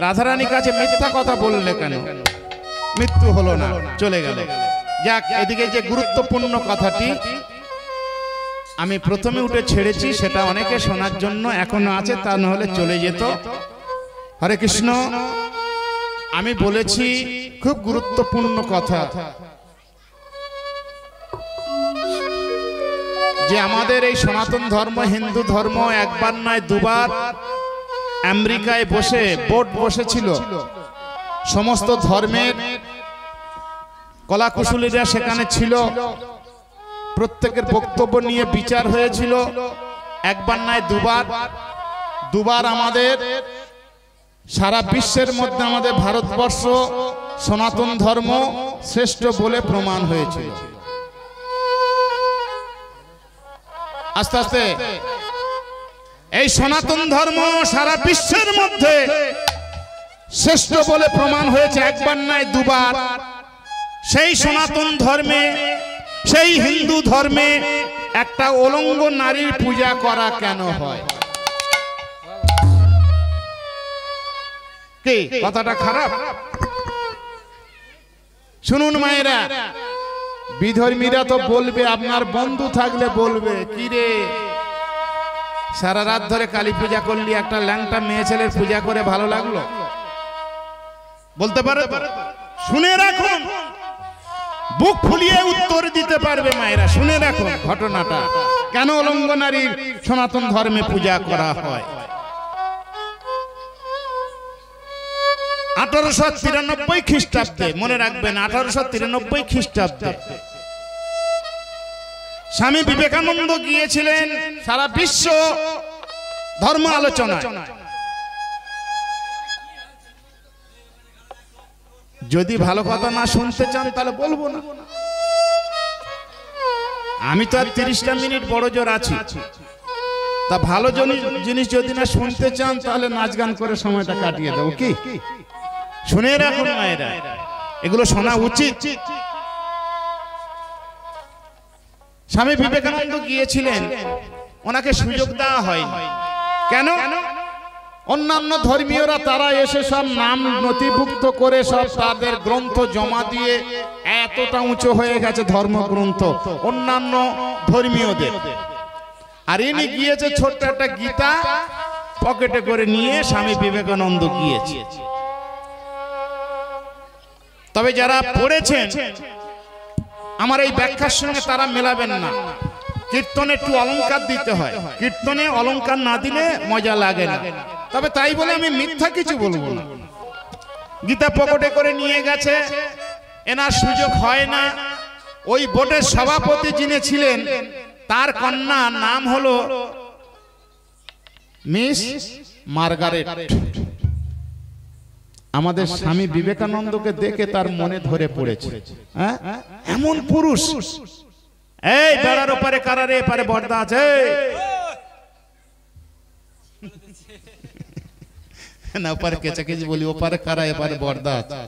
রাধারানীর কাছে মিথ্যা কথা বললে কেন? মৃত্যু হলো না, চলে গেল। যাক, এদিকে যে গুরুত্বপূর্ণ কথাটি আমি প্রথমে উঠে ছেড়েছি সেটা অনেকে শোনার জন্য এখনো আছে, তা নাহলে চলে যেত। হরে কৃষ্ণ। আমি বলেছি খুব গুরুত্বপূর্ণ কথা যে আমাদের এই সনাতন ধর্ম, হিন্দু ধর্ম একবার নয় দুবার আমেরিকায় বসে বোর্ড বসেছিল। সমস্ত ধর্মের কলাকুশলীরা সেখানে ছিল, প্রত্যেকের বক্তব্য নিয়ে বিচার হয়েছিল। একবার নয় দুবার আমাদের সারা বিশ্বের মধ্যে আমাদের ভারতবর্ষ সনাতন ধর্ম শ্রেষ্ঠ বলে প্রমাণ হয়েছিল। আস্তে আস্তে এই সনাতন ধর্ম সারা বিশ্বের মধ্যে শ্রেষ্ঠ বলে প্রমাণ হয়েছে, একবার নয় দুবার। সেই সনাতন ধর্মে, সেই হিন্দু ধর্মে একটা অলঙ্গ নারীর পূজা করা কেন হয়? কি কথাটা খারাপ? শুনুন মায়েরা, বিধর্মীরা তো বলবে, আপনার বন্ধু থাকলে বলবে, কি রে সারা রাত ধরে কালী পূজা করলি, একটা ল্যাংটা মেয়ে ছেলের পূজা করে ভালো লাগলো? বলতে পারে? শুনে রাখুন, বুক ফুলিয়ে উত্তর দিতে পারবে মায়েরা। শুনে রাখুন ঘটনাটা, কেন অলঙ্গ নারীর সনাতন ধর্মে পূজা করা হয়। 1893 খ্রিস্টাব্দে, মনে রাখবেন 1893 খ্রিস্টাব্দে স্বামী বিবেকানন্দ গিয়েছিলেন সারা বিশ্ব ধর্ম আলোচনায়। যদি ভালো কথা না শুনতে চান তাহলে বলবো না, আমি তো আর 30টা মিনিট বড় জোর আছি। তা ভালো জিনিস যদি না শুনতে চান তাহলে নাচ গান করে সময়টা কাটিয়ে দেবো কি? শুনে রাখুন মায়েরা, এগুলো শোনা উচিত। স্বামী বিবেকানন্দ গিয়েছিলেন, ওনাকে সুযোগ দেওয়া হয় কেন? অন্যান্য ধর্মীয়রা তারা এসে সব নাম নথিভুক্ত করে সব তাদের গ্রন্থ জমা দিয়ে এতটা উঁচু হয়ে গেছে ধর্মগ্রন্থ অন্যান্য ধর্মীয়দের, আর ইনি গিয়েছে ছোট্ট একটা গীতা পকেটে করে নিয়ে স্বামী বিবেকানন্দ গিয়েছে। তবে যারা পড়েছেন আমার এই ব্যাখ্যার সঙ্গে তারা মেলাবেন না। কীর্তনে একটু অলংকার দিতে হয়, কীর্তনে অলংকার না দিলে মজা লাগে না। তবে তাই বলে আমি মিথ্যা কিছু বলবো না। গীতা পকেটে করে নিয়ে গেছে, এনার সুযোগ হয় না। ওই বোর্ডের সভাপতি যিনি ছিলেন তার কন্যা নাম হলো মিস মার্গারেট। আমাদের স্বামী বিবেকানন্দকে দেখে তার মনে ধরে পড়েছে, হ্যাঁ এমন পুরুষ। এই বেড়ার ওপারে কারারে এপারে বর্দা আছে না, ওপারে কেচা কেচি বলি, ওপারে কারা এপারে বর্দা আছে।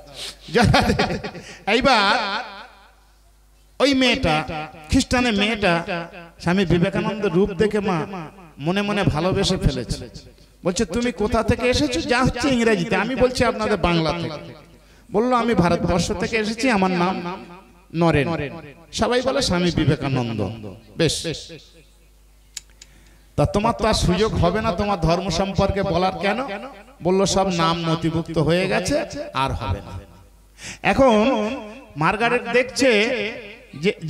এইবার ওই মেয়েটা, খ্রিস্টানের মেয়েটা স্বামী বিবেকানন্দ রূপ দেখে মা মনে মনে ভালোবেসে ফেলেছে। বলছে তুমি কোথা থেকে এসেছো? যা হচ্ছে ইংরেজিতে, আমি বলছি আপনাদের বাংলা থেকে। বললো আমি ভারতবর্ষ থেকে এসেছি, আমার নাম নরেন। সবাই বলে স্বামী বিবেকানন্দ। বেশ, তা তোমার তো আর সুযোগ হবে না তোমার ধর্ম সম্পর্কে বলার। কেন? বললো সব নাম নথিভুক্ত হয়ে গেছে, আর হবে না। এখন মার্গারেট দেখছে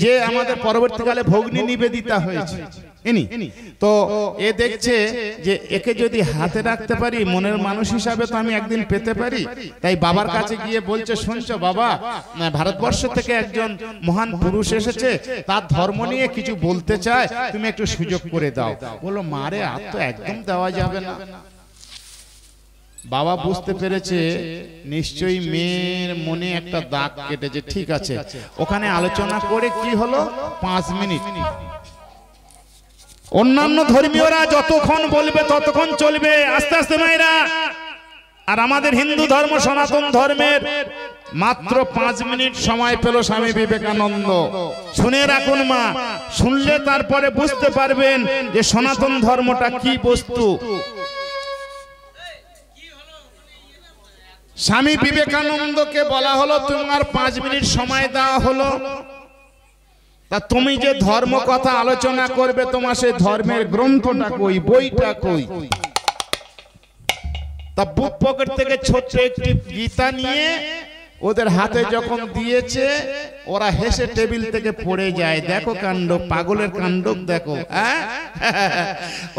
যে আমাদের পরবর্তীকালে ভগ্নী নিবেদিতা হয়েছে ইনি, তো এ দেখছে যে একে যদি হাতে রাখতে পারি মনের মানুষ হিসাবে তো আমি একদিন পেতে পারি। তাই বাবার কাছে গিয়ে বলছে শুনছো বাবা, ভারতবর্ষ থেকে একজন মহান পুরুষ এসেছে, তার ধর্ম নিয়ে কিছু বলতে চায়, তুমি একটু সুযোগ করে দাও। বললো মারে আর তো একদম দেওয়া যাবে না। বাবা বুঝতে পেরেছে নিশ্চয়ই মেয়ের মনে একটা দাগ কেটেছে। ঠিক আছে, ওখানে আলোচনা করে কি হলো 5 মিনিট। অন্যান্য ধর্মীয়রা যতক্ষণ বলবে ততক্ষণ চলবে, আস্তে আস্তে মায়েরা। আর আমাদের হিন্দু ধর্ম সনাতন ধর্মের মাত্র 5 মিনিট সময় পেল স্বামী বিবেকানন্দ। শুনে রাখুন মা, শুনলে তারপরে বুঝতে পারবেন যে সনাতন ধর্মটা কি বস্তু। স্বামী বিবেকানন্দকে বলা হলো তোমার 5 মিনিট সময় দেওয়া হলো, তা তুমি যে ধর্ম কথা আলোচনা করবে তোমার সেই ধর্মের গ্রন্থটা কই, বইটা কই? তা বুক পকেট থেকে ছোট্ট একটি গীতা নিয়ে ওদের হাতে যখন দিয়েছে, ওরা হেসে টেবিল থেকে পড়ে যায়। দেখো কাণ্ড, পাগলের কাণ্ড দেখো।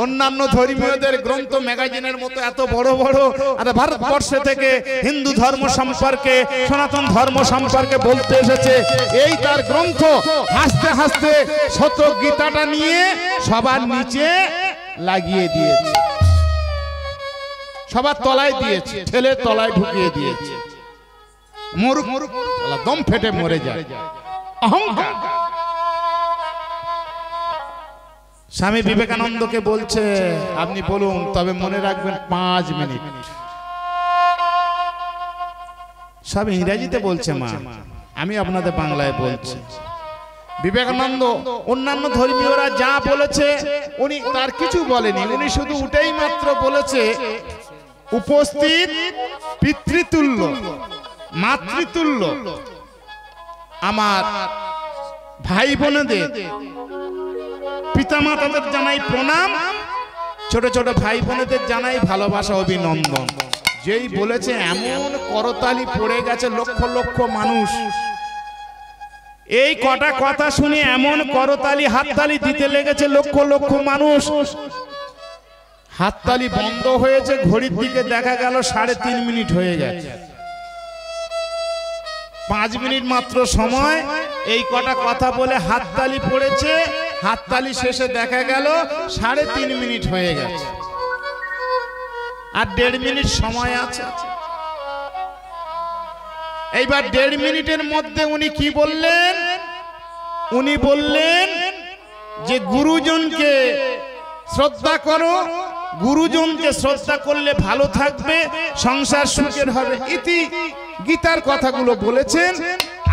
অন্যান্য ধর্মীয়দের গ্রন্থ ম্যাগাজিনের মতো এত বড় বড়, আর ভারতবর্ষ থেকে হিন্দু ধর্ম সম্পর্কে সনাতন ধর্ম সম্পর্কে বলতে এসেছে, এই তার গ্রন্থ। হাসতে হাসতে শত গীতাটা নিয়ে সবার নিচে লাগিয়ে দিয়েছে, সবার তলায় দিয়েছে, ঠেলে তলায় ঢুকিয়ে দিয়েছে। মরুক দম ফেটে মরে যায়, অহংকার। স্বামী বিবেকানন্দকে বলছে আপনি বলুন, তবে মনে রাখবেন 5 মিনিট। সব ইংরেজিতে বলছে মা, আমি আপনাদের বাংলায় বলছি। বিবেকানন্দ অন্যান্য ধর্মীয়রা যা বলেছে উনি তার কিছু বলেনি, উনি শুধু উঠেই মাত্র বলেছে উপস্থিত পিতৃতুল্য মাতৃতুল্য আমার ভাই বোনেদের, পিতামাতাদের জানাই প্রণাম, ছোট ছোট ভাই বোনেদের জানাই ভালোবাসা, অভিনন্দন। যেই বলেছে এমন করতালি পড়ে গেছে লক্ষ লক্ষ মানুষ। এই কটা কথা শুনে এমন করতালি হাততালি দিতে লেগেছে লক্ষ লক্ষ মানুষ। হাততালি বন্ধ হয়েছে, ঘড়ির দিকে দেখা গেল 3.5 মিনিট হয়ে গেছে। 5 মিনিট মাত্র সময়, এই কটা কথা বলে হাততালি পড়েছে। হাততালি শেষে দেখা গেল 3.5 মিনিট হয়ে গেছে, আর 1.5 মিনিট সময় আছে। এইবার 1.5 মিনিটের মধ্যে উনি কি বললেন? উনি বললেন যে গুরুজনকে শ্রদ্ধা করো, গুরুজনকে শ্রদ্ধা করলে ভালো থাকবে, সংসার সুখের হবে, ইতি গীতার কথাগুলো বলেছেন।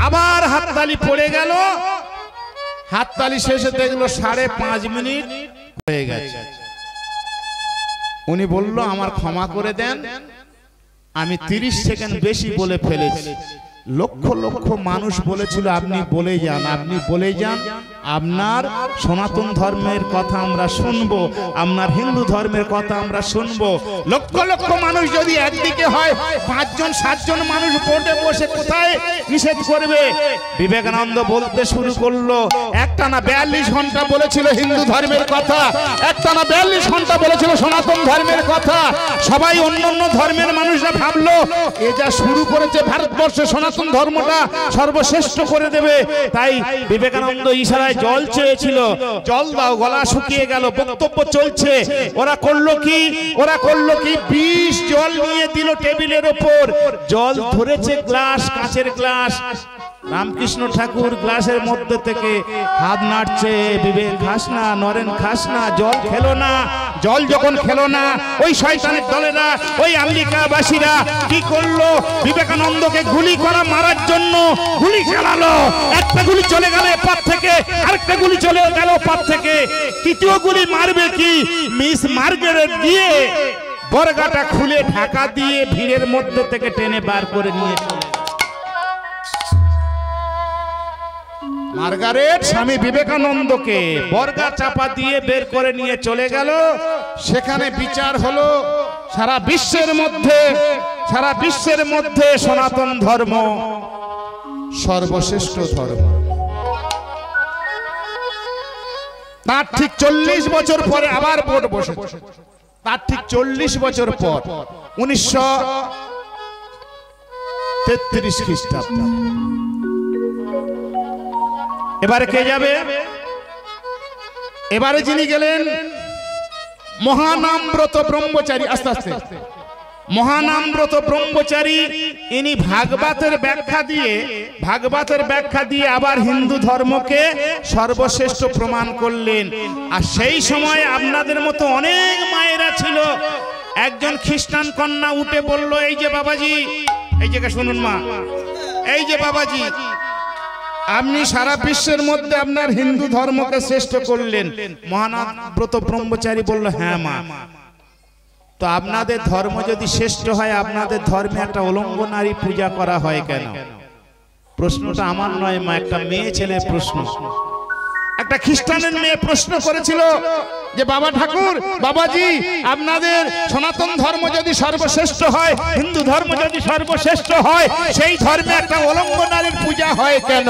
আবার হাততালি পড়ে গেল, হাততালি শেষে দেখলো 5.5 মিনিট হয়ে গেছে। উনি বলল আমার ক্ষমা করে দেন, আমি 30 সেকেন্ড বেশি বলে ফেলেছি। লক্ষ লক্ষ মানুষ বলেছিল আপনি বলে যান, আপনি বলে যান, আপনার সনাতন ধর্মের কথা আমরা শুনবো, আপনার হিন্দু ধর্মের কথা আমরা শুনবো। লক্ষ লক্ষ মানুষ যদি একদিকে হয়, 5 জন 7 জন মানুষ বোর্ডে বসে কোথায় নিষেধ করবে? বিবেকানন্দ বলতে শুরু করলো, একটানা 42 ঘন্টা বলেছিল হিন্দু ধর্মের কথা, একটানা 42 ঘন্টা বলেছিল সনাতন ধর্মের কথা। সবাই অন্য অন্য ধর্মের মানুষরা ভাবলো এ যা শুরু করেছে ভারতবর্ষে সনাতন ধর্মটা সর্বশ্রেষ্ঠ করে দেবে। তাই বিবেকানন্দ ইশারায় জল চেয়েছিল, জল দাও, গলা শুকিয়ে গেল, বক্তব্য চলছে। ওরা করলো কি? ওরা করলো কি? 20 জল নিয়ে দিল টেবিলের ওপর, জল ধরেছে গ্লাস, কাঁচের গ্লাস। রামকৃষ্ণ ঠাকুর গ্লাসের মধ্যে থেকে হাত নাড়ছে, বিবেক খাস না, নরেন খাস না, জল খেলো না। জল যখন খেলো না, ওই শয়তানের দলেরা, ওই আমেরিকাবাসীরা কি করলো? বিবেকানন্দকে গুলি করা মারার জন্য গুলি চালালো। একটা গুলি চলে গেল এপার থেকে, আরেকটা গুলি চলে গেল ওপার থেকে। তৃতীয় গুলি মারবে কি? মিস মার্গারেট দিয়ে বর্গাটা খুলে ঢাকা দিয়ে ভিড়ের মধ্যে থেকে টেনে বার করে নিয়ে চলে। মার্গারেট স্বামী বিবেকানন্দকে বর্গা চাপা দিয়ে বের করে নিয়ে চলে গেল। সেখানে বিচার হলো সারা বিশ্বের মধ্যে সনাতন ধর্ম সর্বশ্রেষ্ঠ ধর্ম। তার ঠিক 40 বছর পরে আবার ভোট বসেছে। তার ঠিক 40 বছর পর 1933 খ্রিস্টাব্দ। এবারে কে যাবে? এবারে যিনি গেলেন মহানামব্রত ব্রহ্মচারী। আস্তে আস্তে মহানামব্রত ব্রহ্মচারী, ইনি ভাগবতের ব্যাখ্যা দিয়ে আবার হিন্দু ধর্মকে সর্বশ্রেষ্ঠ প্রমাণ করলেন। আর সেই সময় আপনাদের মতো অনেক মায়েরা ছিল। একজন খ্রিস্টান কন্যা উঠে বলল, এই যে বাবাজি, এই জায়গা শুনুন মা, এই যে বাবাজি, আপনি সারা বিশ্বের মধ্যে আপনার হিন্দু ধর্মকে শ্রেষ্ঠ করলেন। মহানামব্রত ব্রহ্মচারী বলল, হ্যাঁ মা, তো আপনাদের ধর্ম যদি শ্রেষ্ঠ হয়, আপনাদের ধর্মে একটা উলঙ্গ নারী পূজা করা হয় কেন? প্রশ্নটা আমার নয় মা, একটা মেয়ে ছেলে প্রশ্ন। একটা খ্রিস্টানের মেয়ে প্রশ্ন করেছিল যে বাবা ঠাকুর, বাবাজি, আপনাদের সনাতন ধর্ম যদি সর্বশ্রেষ্ঠ হয়, হিন্দু ধর্ম যদি সর্বশ্রেষ্ঠ হয়, সেই ধর্মে একটা উলঙ্গ নারীর পূজা হয় কেন?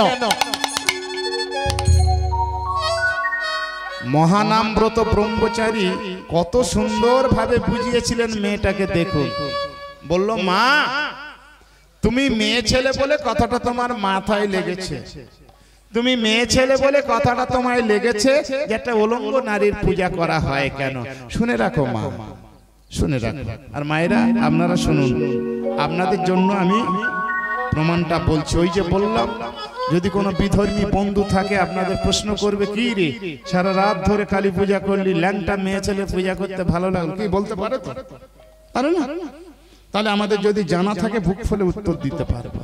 মহানামব্রত ব্রহ্মচারী কত সুন্দরভাবে বুঝিয়েছিলেন মেয়েটাকে। দেখুন, বলল, মা, তুমি মেয়ে ছেলে বলে কথাটা তোমার মাথায় লেগেছে, তুমি মেয়ে ছেলে বলে কথাটা তোমায় লেগেছে যে একটা উলঙ্গ নারীর পূজা করা হয় কেন। শুনে রাখো মা, শুনে রাখো। আর মায়েরা আপনারা শুনুন, আপনাদের জন্য আমি প্রমাণটা বলছি। ওই যে বললাম, যদি কোনো বিধর্মী বন্ধু থাকে আপনাদের প্রশ্ন করবে, কি রে সারা রাত ধরে কালী পূজা করলি, ল্যাংটা মেয়ে ছেলে পূজা করতে ভালো লাগলো, কি বলতে পারে? তো পারে না? তাহলে আমাদের যদি জানা থাকে বুক ফুলে উত্তর দিতে পারবে।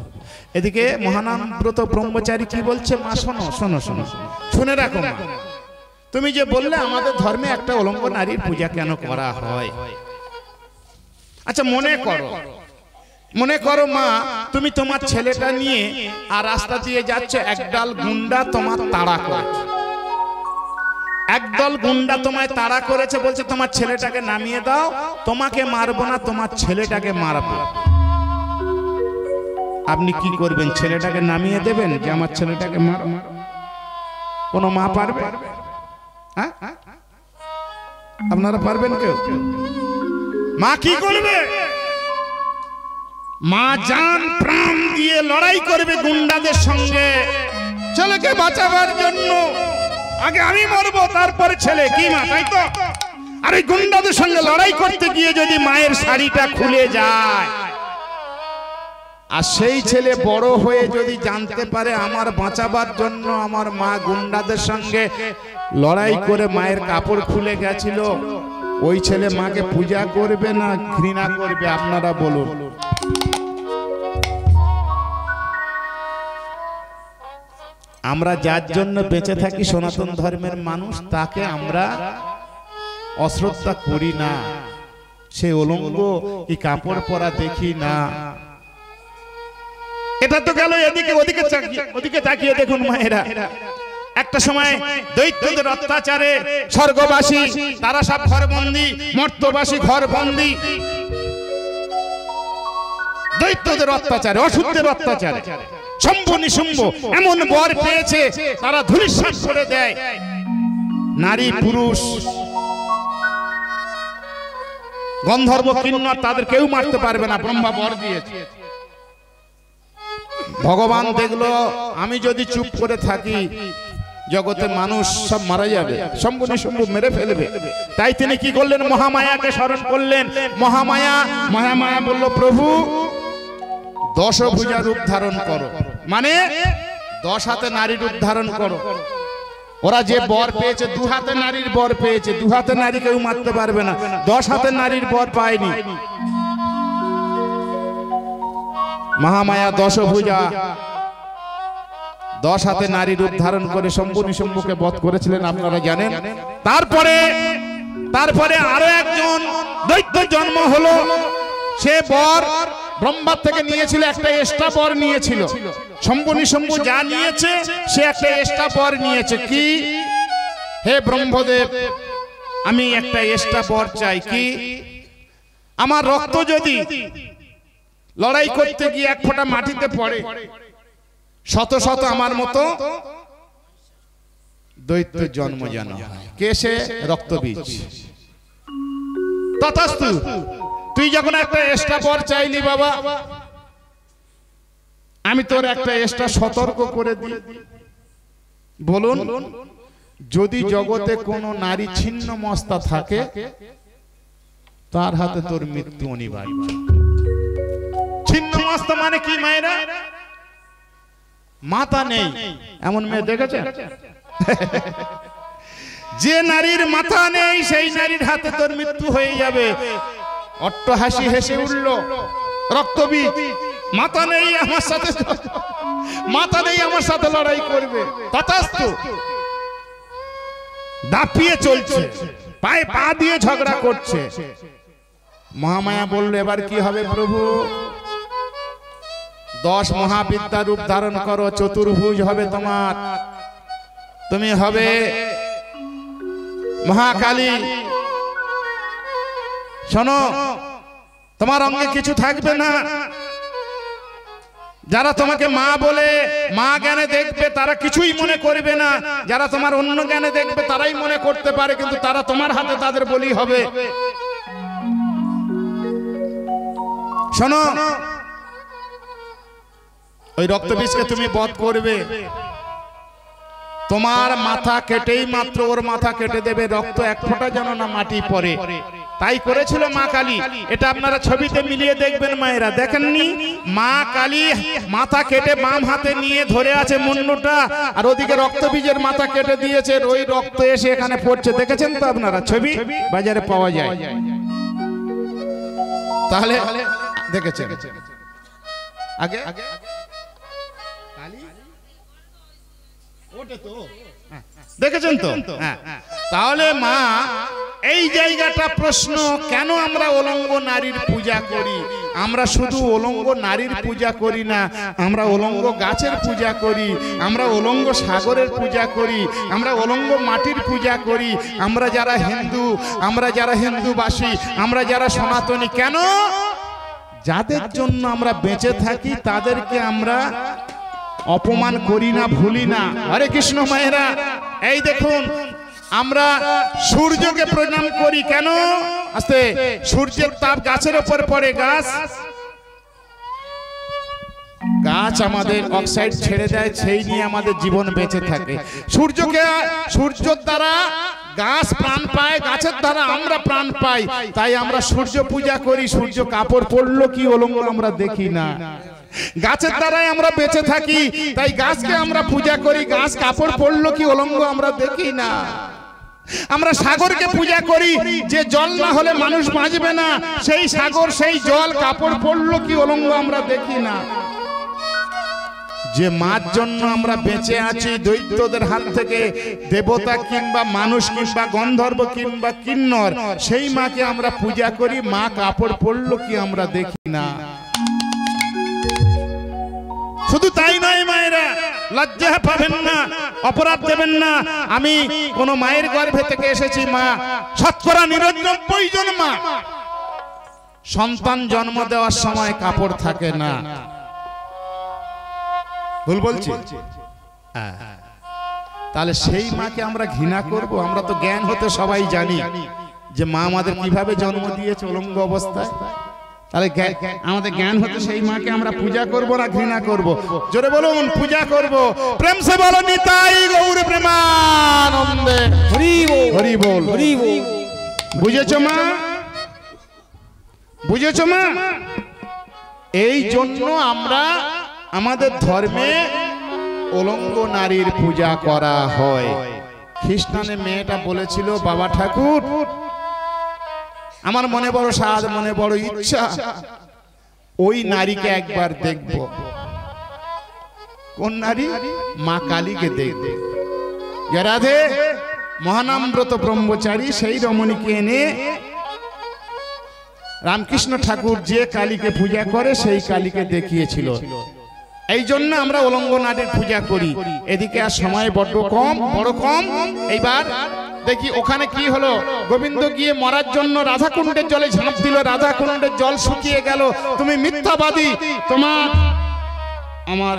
এদিকে মহানামব্রত ব্রহ্মচারী কি বলছে, মা শোনো শোনো শোনো, শুনে রাখো মা, তুমি যে বললে আমাদের ধর্মে একটা উলঙ্গ নারীর পূজা কেন করা হয়, আচ্ছা মনে করো মা, তুমি তোমার ছেলেটা নিয়ে আর রাস্তা দিয়ে যাচ্ছে, একদল গুন্ডা তোমার তাড়া করেছে, একদল গুন্ডা তোমায় তাড়া করেছে, বলছে তোমার ছেলেটাকে নামিয়ে দাও, তোমাকে মারবো না, তোমার ছেলেটাকে মারবো। আপনি কি করবেন? ছেলেটাকে নামিয়ে দেবেন যে আমার ছেলেটাকে মার? কোন মা পারবে? হ্যাঁ, আপনারা পারবেন কেউ? মা কি করবে? মা জান প্রাণ দিয়ে লড়াই করবে গুন্ডাদের সঙ্গে ছেলেকে বাঁচাবার জন্য। আগে আমি মরবো, তারপরে ছেলে, কি মা, তাই তো? আর এই গুন্ডাদের সঙ্গে লড়াই করতে গিয়ে যদি মায়ের শাড়িটা খুলে যায়, আর সেই ছেলে বড় হয়ে যদি জানতে পারে আমার বাঁচাবার জন্য আমার মা গুন্ডাদের সঙ্গে লড়াই করে মায়ের কাপড় খুলে গেছিল, ওই ছেলে মাকে পূজা করবে না ঘৃণা করবে? আপনারা বলুন। আমরা যার জন্য বেঁচে থাকি সনাতন ধর্মের মানুষ, তাকে আমরা অশ্রদ্ধা করি না, সে উলঙ্গ কি কাপড় পরা দেখি না। এটা তো গেল এদিকে, ওদিকে তাকিয়ে দেখুন মায়েরা, একটা সময় দৈত্যদের অত্যাচারে স্বর্গবাসী তারা সব ঘরবন্দি, মর্ত্যবাসী ঘরবন্দি। দৈত্যদের অত্যাচারে, অসুরদের অত্যাচারে শম্ভু নিশুম্ভ এমন বর পেয়েছে তারা ধূলিসাৎ করে দেয়। নারী পুরুষ গন্ধর্ব কিন্নর তাদের কেউ মারতে পারবে না, ব্রহ্মা বর দিয়েছে। ভগবান দেখলো আমি যদি চুপ করে থাকি জগতে মানুষ সব মারা যাবে, শম্ভু নিশুম্ভ মেরে ফেলবে। তাই তিনি কি করলেন? মহামায়াকে স্মরণ করলেন। মহামায়া বলল, প্রভু 10 ভুজা রূপ ধারণ করো, মানে 10 হাতে নারী রূপ ধারণ করো। ওরা যে বর পেয়েছে, 2 হাতে নারীর বর পেয়েছে, 2 হাতে নারী কেউ মারতে পারবে না, 10 হাতে নারীর বর পায়নি। মহামায়া 10 ভুজা 10 হাতে নারী রূপ ধারণ করে শম্ভু নিশুম্ভকে বধ করেছিলেন, আপনারা জানেন। তারপরে আরো একজন দৈত্য জন্ম হলো। সে বর ব্রহ্মা থেকে নিয়েছিল, একটা এক্সট্রা বর নিয়েছিল। শম্ভু নিশুম্ভ যা নিয়েছে সে একটা এক্সট্রা বর নিয়েছে। কি? হে ব্রহ্মদেব, আমি একটা এক্সট্রা বর চাই। কি? আমার রক্ত যদি লড়াই করতে গিয়ে 1 ফোঁটা মাটিতে পড়ে, শত শত আমার মতো দৈত্য জন্ম যেন হয়। কে সে? রক্তবীজ। তথাস্তু। তুই যখন একটা এক্সট্রা বর চাইলি বাবা, আমি তোর একটা এক্সট্রা সতর্ক করে দিই। বলুন, যদি জগতে কোনো নারী ছিন্ন মস্তা থাকে তার হাতে তোর মৃত্যু অনিবার্য। ছিন্ন মস্তা মানে কি মায়েরা? মাথা নেই এমন মেয়ে দেখেছেন? যে নারীর মাথা নেই সেই নারীর হাতে তোর মৃত্যু হয়ে যাবে। অট্ট হাসি হেসে উঠল রক্তবীজ। মাথা নেই আমার সাথে, মাথা নেই আমার সাথে লড়াই করবে। তথাস্তু। দাপিয়ে চলছে, পায়ে পা দিয়ে ঝগড়া করছে। মহামায়া বলল, এবার কি হবে প্রভু? 10 মহাবিদ্যা রূপ ধারণ করো, চতুর্ভুজ হবে তোমার। তুমি হবে মহাকালী। শোনো, তোমার অঙ্গে কিছু থাকবে না। যারা তোমাকে মা বলে মা জ্ঞানে দেখবে তারা কিছুই মনে করবে না, যারা তোমার অন্য জ্ঞানে দেখবে তারাই মনে করতে পারে, কিন্তু তারা তোমার হাতে তাদের বলি হবে। শোনো, ওই রক্তবীজকে তুমি বধ করবে, তোমার মাথা কেটেই মাত্র ওর মাথা কেটে দেবে, রক্ত 1 ফোঁটা যেন না মাটি পড়ে। তাই করেছিল মা কালী। এটা আপনারা ছবিতে মিলিয়ে দেখবেন মায়েরা, দেখেননি? মা কালী মাথা কেটে বাম হাতে নিয়ে ধরে আছে মুন্ডুটা, আর ওদিকে রক্তবীজের মাথা কেটে দিয়েছে, ওই রক্ত এসে এখানে পড়ছে। দেখেছেন তো আপনারা? ছবি বাজারে পাওয়া যায়। তাহলে দেখেছেন আগে দেখেছেন তো? তাহলে মা এই জায়গাটা প্রশ্ন, কেন আমরা উলঙ্গ নারীর পূজা করি? আমরা শুধু উলঙ্গ নারীর পূজা করি না, আমরা উলঙ্গ গাছের পূজা করি, আমরা উলঙ্গ সাগরের পূজা করি, আমরা উলঙ্গ মাটির পূজা করি। আমরা যারা হিন্দু, আমরা যারা হিন্দুবাসী, আমরা যারা সনাতনী, কেন? যাদের জন্য আমরা বেঁচে থাকি তাদেরকে আমরা অপমান করি না, ভুলি না। হরে কৃষ্ণ মায়েরা, এই দেখুন আমরা সূর্যকে প্রণাম করি। কেন? আস্তে, সূর্যের তাপ গাছের উপর পড়ে, গাছ আমাদের অক্সাইড ছেড়ে দেয়, সেই নিয়ে আমাদের জীবন বেঁচে থাকে। সূর্যের দ্বারা গাছ প্রাণ পায়, গাছের দ্বারা আমরা প্রাণ পাই। তাই আমরা সূর্য পূজা করি। সূর্য কাপড় পরলো কি উলঙ্গ আমরা দেখি না। গাছের দ্বারাই আমরা বেঁচে থাকি, তাই গাছকে আমরা পূজা করি। গাছ কাপড় পরলো কি উলঙ্গ আমরা দেখি না। আমরা সাগরকে পূজা করি, যে জল না হলে মানুষ বাঁচবে না, সেই সাগর সেই জল কাপড় পরলো কি উলঙ্গ আমরা দেখি না। যে মার জন্য আমরা বেঁচে আছি দৈত্যদের হাত থেকে, দেবতা কিংবা মানুষ কিংবা গন্ধর্ব কিংবা কিন্নর, সেই মাকে আমরা পূজা করি। মা কাপড় পরলো কি আমরা দেখি না। শুধু তাই নয় মায়েরা, লজ্জা পাবেন না, অপরাধ দেবেন না। আমি কোন মায়ের গর্ভে থেকে এসেছি। মা শতকরা ৯৯ জন মা সন্তান জন্ম দেওয়ার সময় কাপড় থাকে না। ভুল বলছি? তাহলে সেই মাকে আমরা ঘৃণা করব? আমরা তো জ্ঞান হতে সবাই জানি যে মা আমাদের কিভাবে জন্ম দিয়েছে উলঙ্গ অবস্থায়। তাহলে আমাদের জ্ঞান হতে সেই মাকে আমরা পূজা করব না ঘৃণা করব? জোরে বলুন, পূজা করব। প্রেম সে বলো নিতাই গৌর প্রেমানন্দে হরি বল, হরি বল, হরি বল। বুঝেছো মা? বুঝেছো মা? এই জন্য আমরা আমাদের ধর্মে উলঙ্গ নারীর পূজা করা হয়। খ্রিস্টানে মেয়েটা বলেছিল, বাবা ঠাকুর আমার মনে বড় সাধ, মনে বড় ইচ্ছা, ওই নারীকে একবার দেখব। কোন নারী? মা কালীকে দেখব। রাধে মহানামব্রত ব্রহ্মচারী সেই রমণীকে এনে রামকৃষ্ণ ঠাকুর যে কালীকে পূজা করে সেই কালীকে দেখিয়েছিল। এই জন্য আমরা উলঙ্গ নারীর পূজা করি। এদিকে আর সময় বড় কম, বড় কম। এইবার দেখি ওখানে কি হলো। গোবিন্দ গিয়ে মরার জন্য রাধাকুণ্ডের জলে ঝাঁপ দিল, রাধাকুণ্ডের জল শুকিয়ে গেল। তুমি মিথ্যাবাদী, তোমার আমার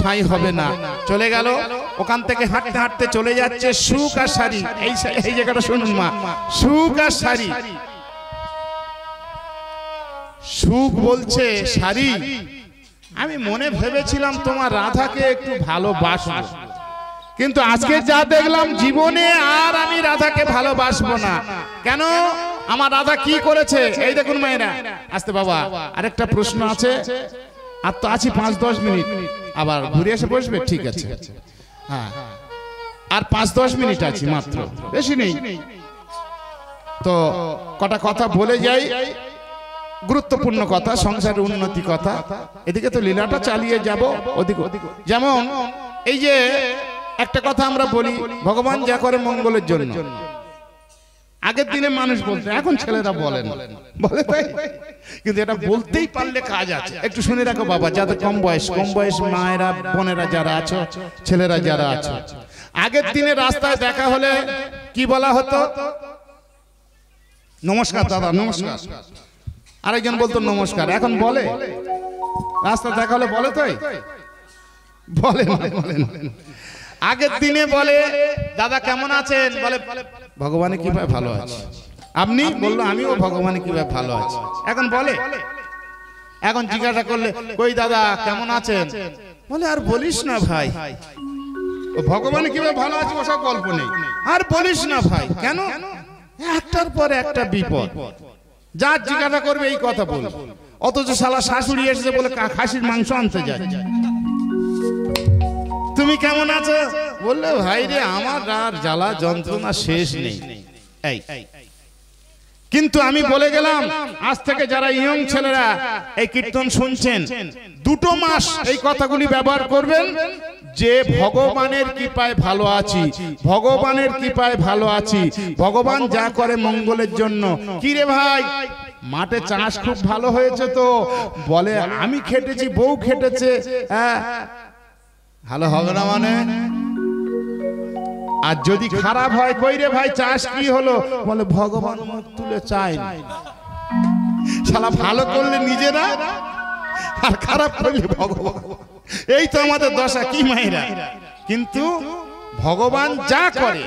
ঠাঁই হবে না। চলে গেল। ওখান থেকে হাঁটতে হাঁটতে চলে যাচ্ছে সুখ আর শাড়ি। এই জায়গাটা শুনুন মা, সুখ আর শাড়ি। সুখ বলছে, শাড়ি আমি মনে ভেবেছিলাম তোমার রাধাকে একটু ভালোবাসবো, কিন্তু আজকে যা দেখলাম জীবনে আর আমি রাধাকে ভালোবাসবো না। কেন? আমার রাধা কি করেছে? এই দেখুন মায়েরা, আসতে বাবা আরেকটা প্রশ্ন আছে। আর তো আছি ৫-১০ মিনিট, আবার ঘুরে এসে বসবে? ঠিক আছে, হ্যাঁ আর ৫-১০ মিনিট আছি মাত্র, বেশি নেই। তো কটা কথা বলে যাই, গুরুত্বপূর্ণ কথা, সংসারের উন্নতি কথা। এদিকে তো লীলাটা চালিয়ে যাব, ওদিকে। যেমন এই যে একটা কথা আমরা বলি, ভগবান যা করে মঙ্গলের জন্য। আগের দিনে মানুষ বলতো, এখন ছেলেরা বলেন, বলে তাই, কিন্তু এটা বলতেই পারলে কাজ আছে। একটু শুনে রাখো বাবা, যাদের কম বয়স মায়েরা, বোনেরা যারা আছো, ছেলেরা যারা আছো, আগের দিনে রাস্তায় দেখা হলে কি বলা হতো? নমস্কার দাদা, নমস্কার। আরেকজন বলতো নমস্কার। এখন বলে? রাস্তা দেখা হলে বলে? তাই বলে না, বলে না। আগের দিনে বলে, দাদা কেমন আছেন? বলে ভগবানের কৃপায় ভালো আছে। আপনি? বললো আমিও ভগবানের কৃপায় ভালো আছি। এখন বলে? এখন জিজ্ঞাসা করলে, কই দাদা কেমন আছেন? বলে আর বলিস না ভাই, ভগবানের কৃপায় ভালো আছে, ওসব গল্প নেই, আর বলিস না ভাই। কেন? একটার পর একটা বিপদ। যা জিজ্ঞাসা করবে এই কথা বল। অথচ শালা শাশুড়ি এসেছে বলে খাসির মাংস আনতে যায়। তুমি কেমন আছো? বললে ভাই রে আমার আর জ্বালা যন্ত্রণা শেষ নেই। এই কিন্তু আমি বলে গেলাম, আজ থেকে যারা ইয়ং ছেলেরা এই কীর্তন শুনছেন, 2 মাস এই কথাগুলি ব্যবহার করবেন যে ভগবানের কৃপায় ভালো আছি, ভগবানের কৃপায় ভালো আছি, ভগবান যা করে মঙ্গলের জন্য। কি রে ভাই, মাঠে চাষ খুব ভালো হয়েছে তো? বলে আমি খেটেছি, বউ খেটেছে। হ্যাঁ, ভালো হবে না মানে? আর যদি খারাপ হয়, কই রে ভাই চাষ কি হলো? বলে ভগবান মুখ তুলে চায় না। শালা ভালো করলে নিজেরা, আর খারাপ করলে ভগবান। এই তো আমাদের দশা। কি মায়েরা? কিন্তু ভগবান যা করে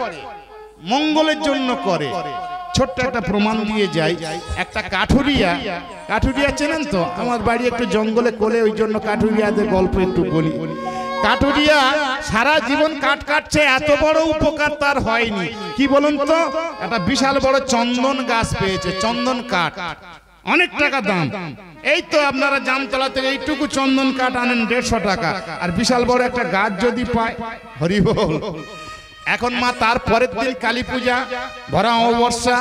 মঙ্গলের জন্য করে। ছোট্ট একটা প্রমাণ দিয়ে যাই। একটা কাঠুরিয়া চেনেন তো? আমার বাড়ি একটু জঙ্গলে কোলে, ওই জন্য কাঠুরিয়াদের গল্প একটু বলি। কাঠুরিয়া সারা জীবন কাঠ কাটছে, এত বড় উপকার তার হয়নি। কি বলুন তো? একটা বিশাল বড় চন্দন গাছ পেয়েছে, চন্দন কাঠ। অনেক টাকা দাম। এই তো আপনারা জামতলা থেকে এইটুকু চন্দন কাঠ আনেন 150 টাকা, আর বিশাল বড় একটা গাছ যদি পায়, হরি বল। এখন মা তার পরের দিন কালী পূজা, ভরা অমাবস্যা,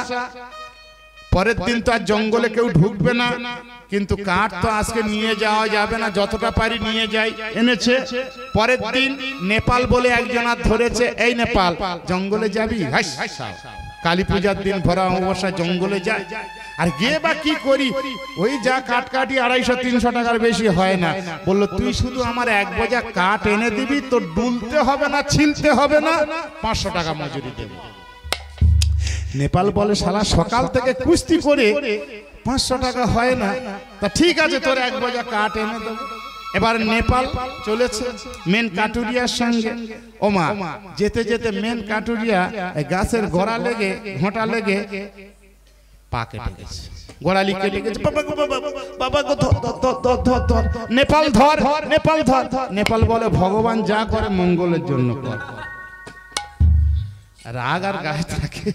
পরের দিন তো আর জঙ্গলে কেউ ঢুকবে না, কিন্তু কাঠ তো আজকে নিয়ে যাওয়া যাবে না, যতটা পারি নিয়ে যাই, এনেছে। পরের দিন নেপাল বলে একজন আর ধরেছে, এই নেপাল জঙ্গলে যাবি? কালী পূজার দিন ভরা অমাবস্যা জঙ্গলে যায়, আর গিয়ে বা কি করি, ওই যা কাঠ কাটি 250-300 টাকার বেশি হয় না। বললো তুই শুধু আমার 1 বোঝা কাঠ এনে দিবি, তো ডুলতে হবে না, ছিলতে হবে না, 500 টাকা মজুরি দেবো। নেপাল বলে শালা সকাল থেকে কুস্তি করে 500 টাকা হয় না, তা ঠিক আছে তোর 1 বোঝা কাঠ এনে দেবো। এবার নেপাল চলেছে মেন কাটুরিয়ার সঙ্গে। ওমা যেতে যেতে মেন কাটুরিয়া গাছের গোড়া লেগে, ঘোঁটা লেগে পা কেটে গেছে, গোড়ালি কেটে গেছে। বাবা গো ধর, নেপাল ধর, নেপাল ধর। নেপাল বলে ভগবান যা করে মঙ্গলের জন্য করে। রাগ আর গায়ে থাকে,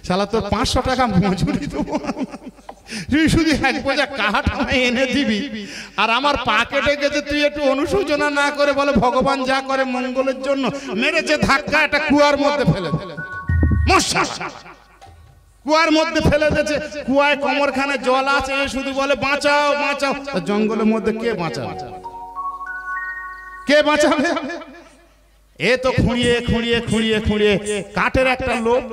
শালা তোর 500 টাকা মজুরি দেবো, তুই শুধু 1 বোঝা কাঠ আমায় এনে দিবি, আর আমার পা কেটে গেছে, তুই একটু অনুশোচনা না করে বলে ভগবান যা করে মঙ্গলের জন্য। মেরেছে ধাক্কা, একটা কুয়ার মধ্যে ফেলে দিল, কুয়ার মধ্যে ফেলে দিয়েছে। কুয়ায় কোমরখানে জল আছে, শুধু বলে বাঁচাও বাঁচাও। জঙ্গলের মধ্যে কে বাঁচাবে, কে বাঁচাবে? এ তো খুঁড়িয়ে খুঁড়িয়ে খুঁড়িয়ে খুঁড়িয়ে কাঠের একটা লোক,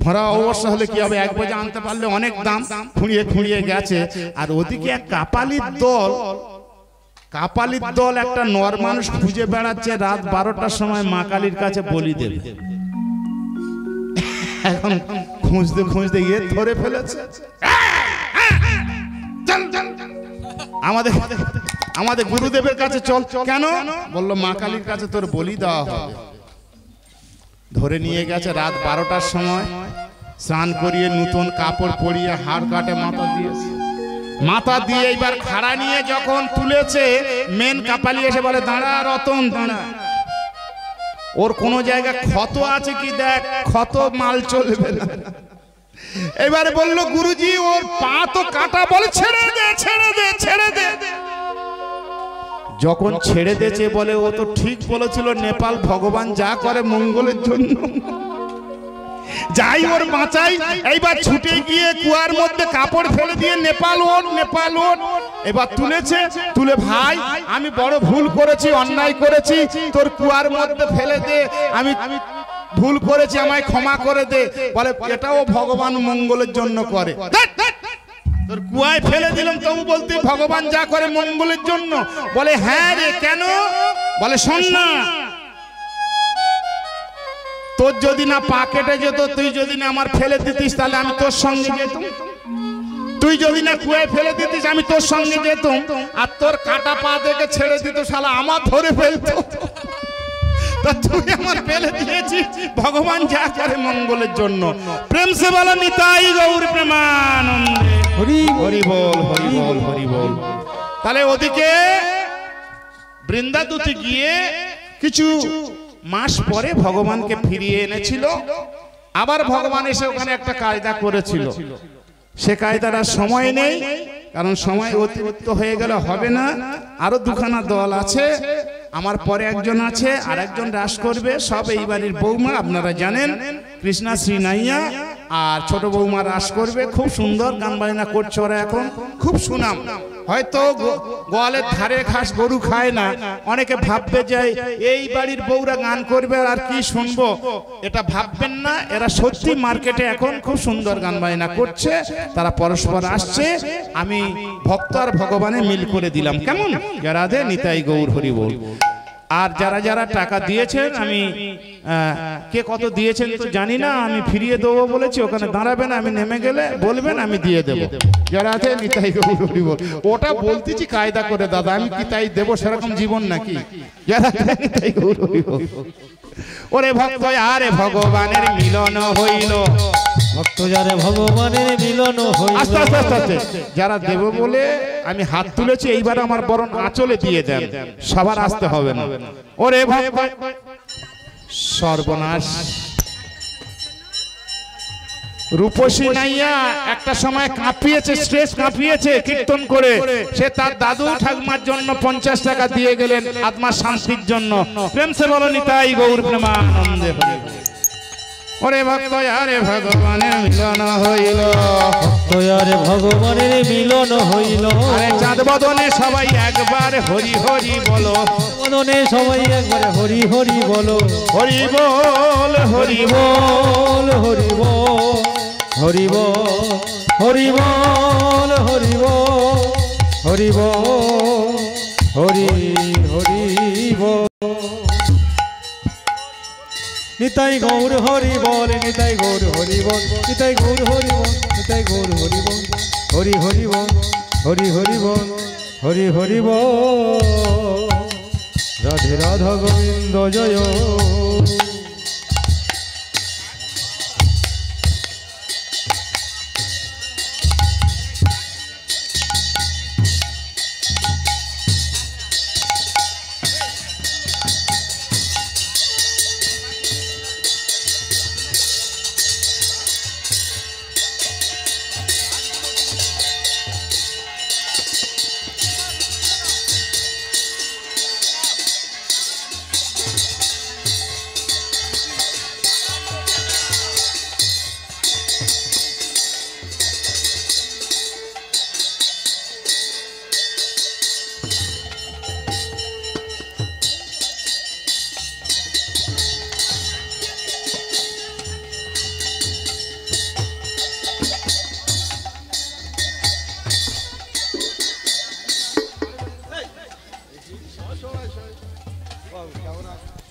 ভরা অবস্থা হলে কি হবে, 1 বোঝা আনতে পারলে অনেক দাম, খুঁড়িয়ে খুঁড়িয়ে গেছে। আর ওদিকে এক কাপালির দল একটা নর মানুষ খুঁজে বেড়াচ্ছে, রাত 12টার সময় মা কালীর কাছে বলি দেবে। এখন খুঁজতে খুঁজতে গিয়ে ধরে ফেলেছে। আমাদের গুরুদেবের কাছে চল। কেন? বললো মা কালীর কাছে তোর বলি দেওয়া হবে। ধরে নিয়ে গেছে রাত 12টার সময়, স্নান করিয়ে নতুন কাপড় পরিয়ে হাড় কাটে মাথা দিয়ে এইবার খাড়া নিয়ে যখন তুলেছে, মেন কাপালি এসে বলে দাঁড়া রতন দাঁড়া, ওর কোন জায়গায় ক্ষত আছে কি দেখ, ক্ষত মাল চলবে না। এবারে বলল গুরুজি ওর পা তো কাটা, বলে ছেড়ে দে ছেড়ে দে ছেড়ে দে। যখন ছেড়ে দিয়েছে বলে ও তো ঠিক বলেছিল, নেপাল ভগবান যা করে মঙ্গলের জন্য, যাই ওর বাঁচাই। এইবার ছুটে গিয়ে কুয়ার মধ্যে কাপড় ফেলে দিয়ে নেপাল ওঠ নেপাল ওঠ। এবার তুলেছে, তুলে ভাই আমি বড় ভুল করেছি, অন্যায় করেছি, তোর কুয়ার মধ্যে ফেলে দে, আমি ভুল করেছি, আমায় ক্ষমা করে দে। বলে এটাও ভগবান মঙ্গলের জন্য করে। তোর কুয়ায় ফেলে দিলাম তবু বলতে ভগবান যা করে মঙ্গলের জন্য। বলে হ্যাঁ রে, কেন? বলে শোন না, তোর যদি না পা কেটে যেত, তুই যদি না আমার ফেলে দিতিস, তাহলে আমি তোর সঙ্গে যেতাম। তুই যদি না কুয়ায় ফেলে দিতিস, আমি তোর সঙ্গে যেতাম। আর তোর কাটা পা দেখে ছেড়ে দিত, শালা আমার ধরে ফেলতো। তুই আমার ফেলে দিয়েছিস, ভগবান যা করে মঙ্গলের জন্য। প্রেম সে বলো নিতাই গৌর প্রেমানন্দে, হরি হরি বল হরি বল হরি বল। তাহলে ওদিকে বৃন্দাদূতে গিয়ে কিছু মাস পরে ভগবানকে ফিরিয়ে এনেছিল। আবার ভগবান এসে ওখানে একটা কায়দা করেছিল, সে কায়দার সময় নেই, কারণ সময় অতিরিক্ত হয়ে গেলে হবে না। আরো 2খানা দল আছে, আমার পরে একজন আছে, আর একজন রাস করবে। সব এই বাড়ির বৌমা, আপনারা জানেন, কৃষ্ণা শ্রী নাইয়া আর ছোট বৌমা রাস করবে। খুব সুন্দর গান বাজনা করছে ওরা, এখন খুব সুনাম। হয়তো গোয়ালের ধারে ঘাস গরু খায় না, অনেকে ভাববে যে এই বাড়ির বউরা গান করবে আর কি শুনবো, এটা ভাববেন না। এরা সত্যি মার্কেটে এখন খুব সুন্দর গান বাজনা করছে, তারা পরস্পর আসছে। আমি ভক্ত আর ভগবানে মিল করে দিলাম, কেমন? রাধে নিতাই গৌর হরি বল। আর যারা যারা টাকা দিয়েছেন, আমি কে কত দিয়েছেন তো জানি না, আমি ফিরিয়ে দেবো বলেছি। ওখানে দাঁড়াবেন, আমি নেমে গেলে বলবেন, আমি দিয়ে দেবো। যারা আছে নিতাই গৌর হরি বল। ওটা বলতেছি কায়দা করে দাদা, আমি কি তাই দেবো সেরকম জীবন নাকি? যারা নিতাই গৌর হরি বল। ওরে ভক্ত আরে ভগবানের মিলন হইল, ভক্ত যারে ভগবানের মিলন হইল। আস্তে আস্তে আস্তে আস্তে যারা দেব বলে আমি হাত তুলেছি, এইবার আমার বরণ আঁচলে দিয়ে দেন, সবার আসতে হবে না। ওরে সর্বনাশ, রূপসী নাইয়া একটা সময় কাঁপিয়েছে, স্ট্রেস কাঁপিয়েছে কীর্তন করে। সে তার দাদু ঠাকুমার জন্য 50 টাকা দিয়ে গেলেন আত্মার শান্তির জন্য। প্রেম সে বলো নিতাই গৌর প্রেমানন্দে। ওরে ভক্ত আরে ভগবানের মিলন হইল, আরে ভগবানের মিলন হইল। আরে চাঁদ বদনে সবাই একবার হরি হরি বলো, বদনে সবাই একবার হরি হরি বলো। হরি বল হরি বল হরি বল হরি বল হরি বল হরি বল হরি বল হরি হরি বল। নিতাই গৌর হরি বল, নিতাই গৌর হরি বল, নিতাই গৌর হরি বল, নিতাই গৌর হরি বল, হরি হরি বল, হরি হরি বল, হরি হরি বল। রাধে রাধা গোবিন্দ জয়। কেমন আছে?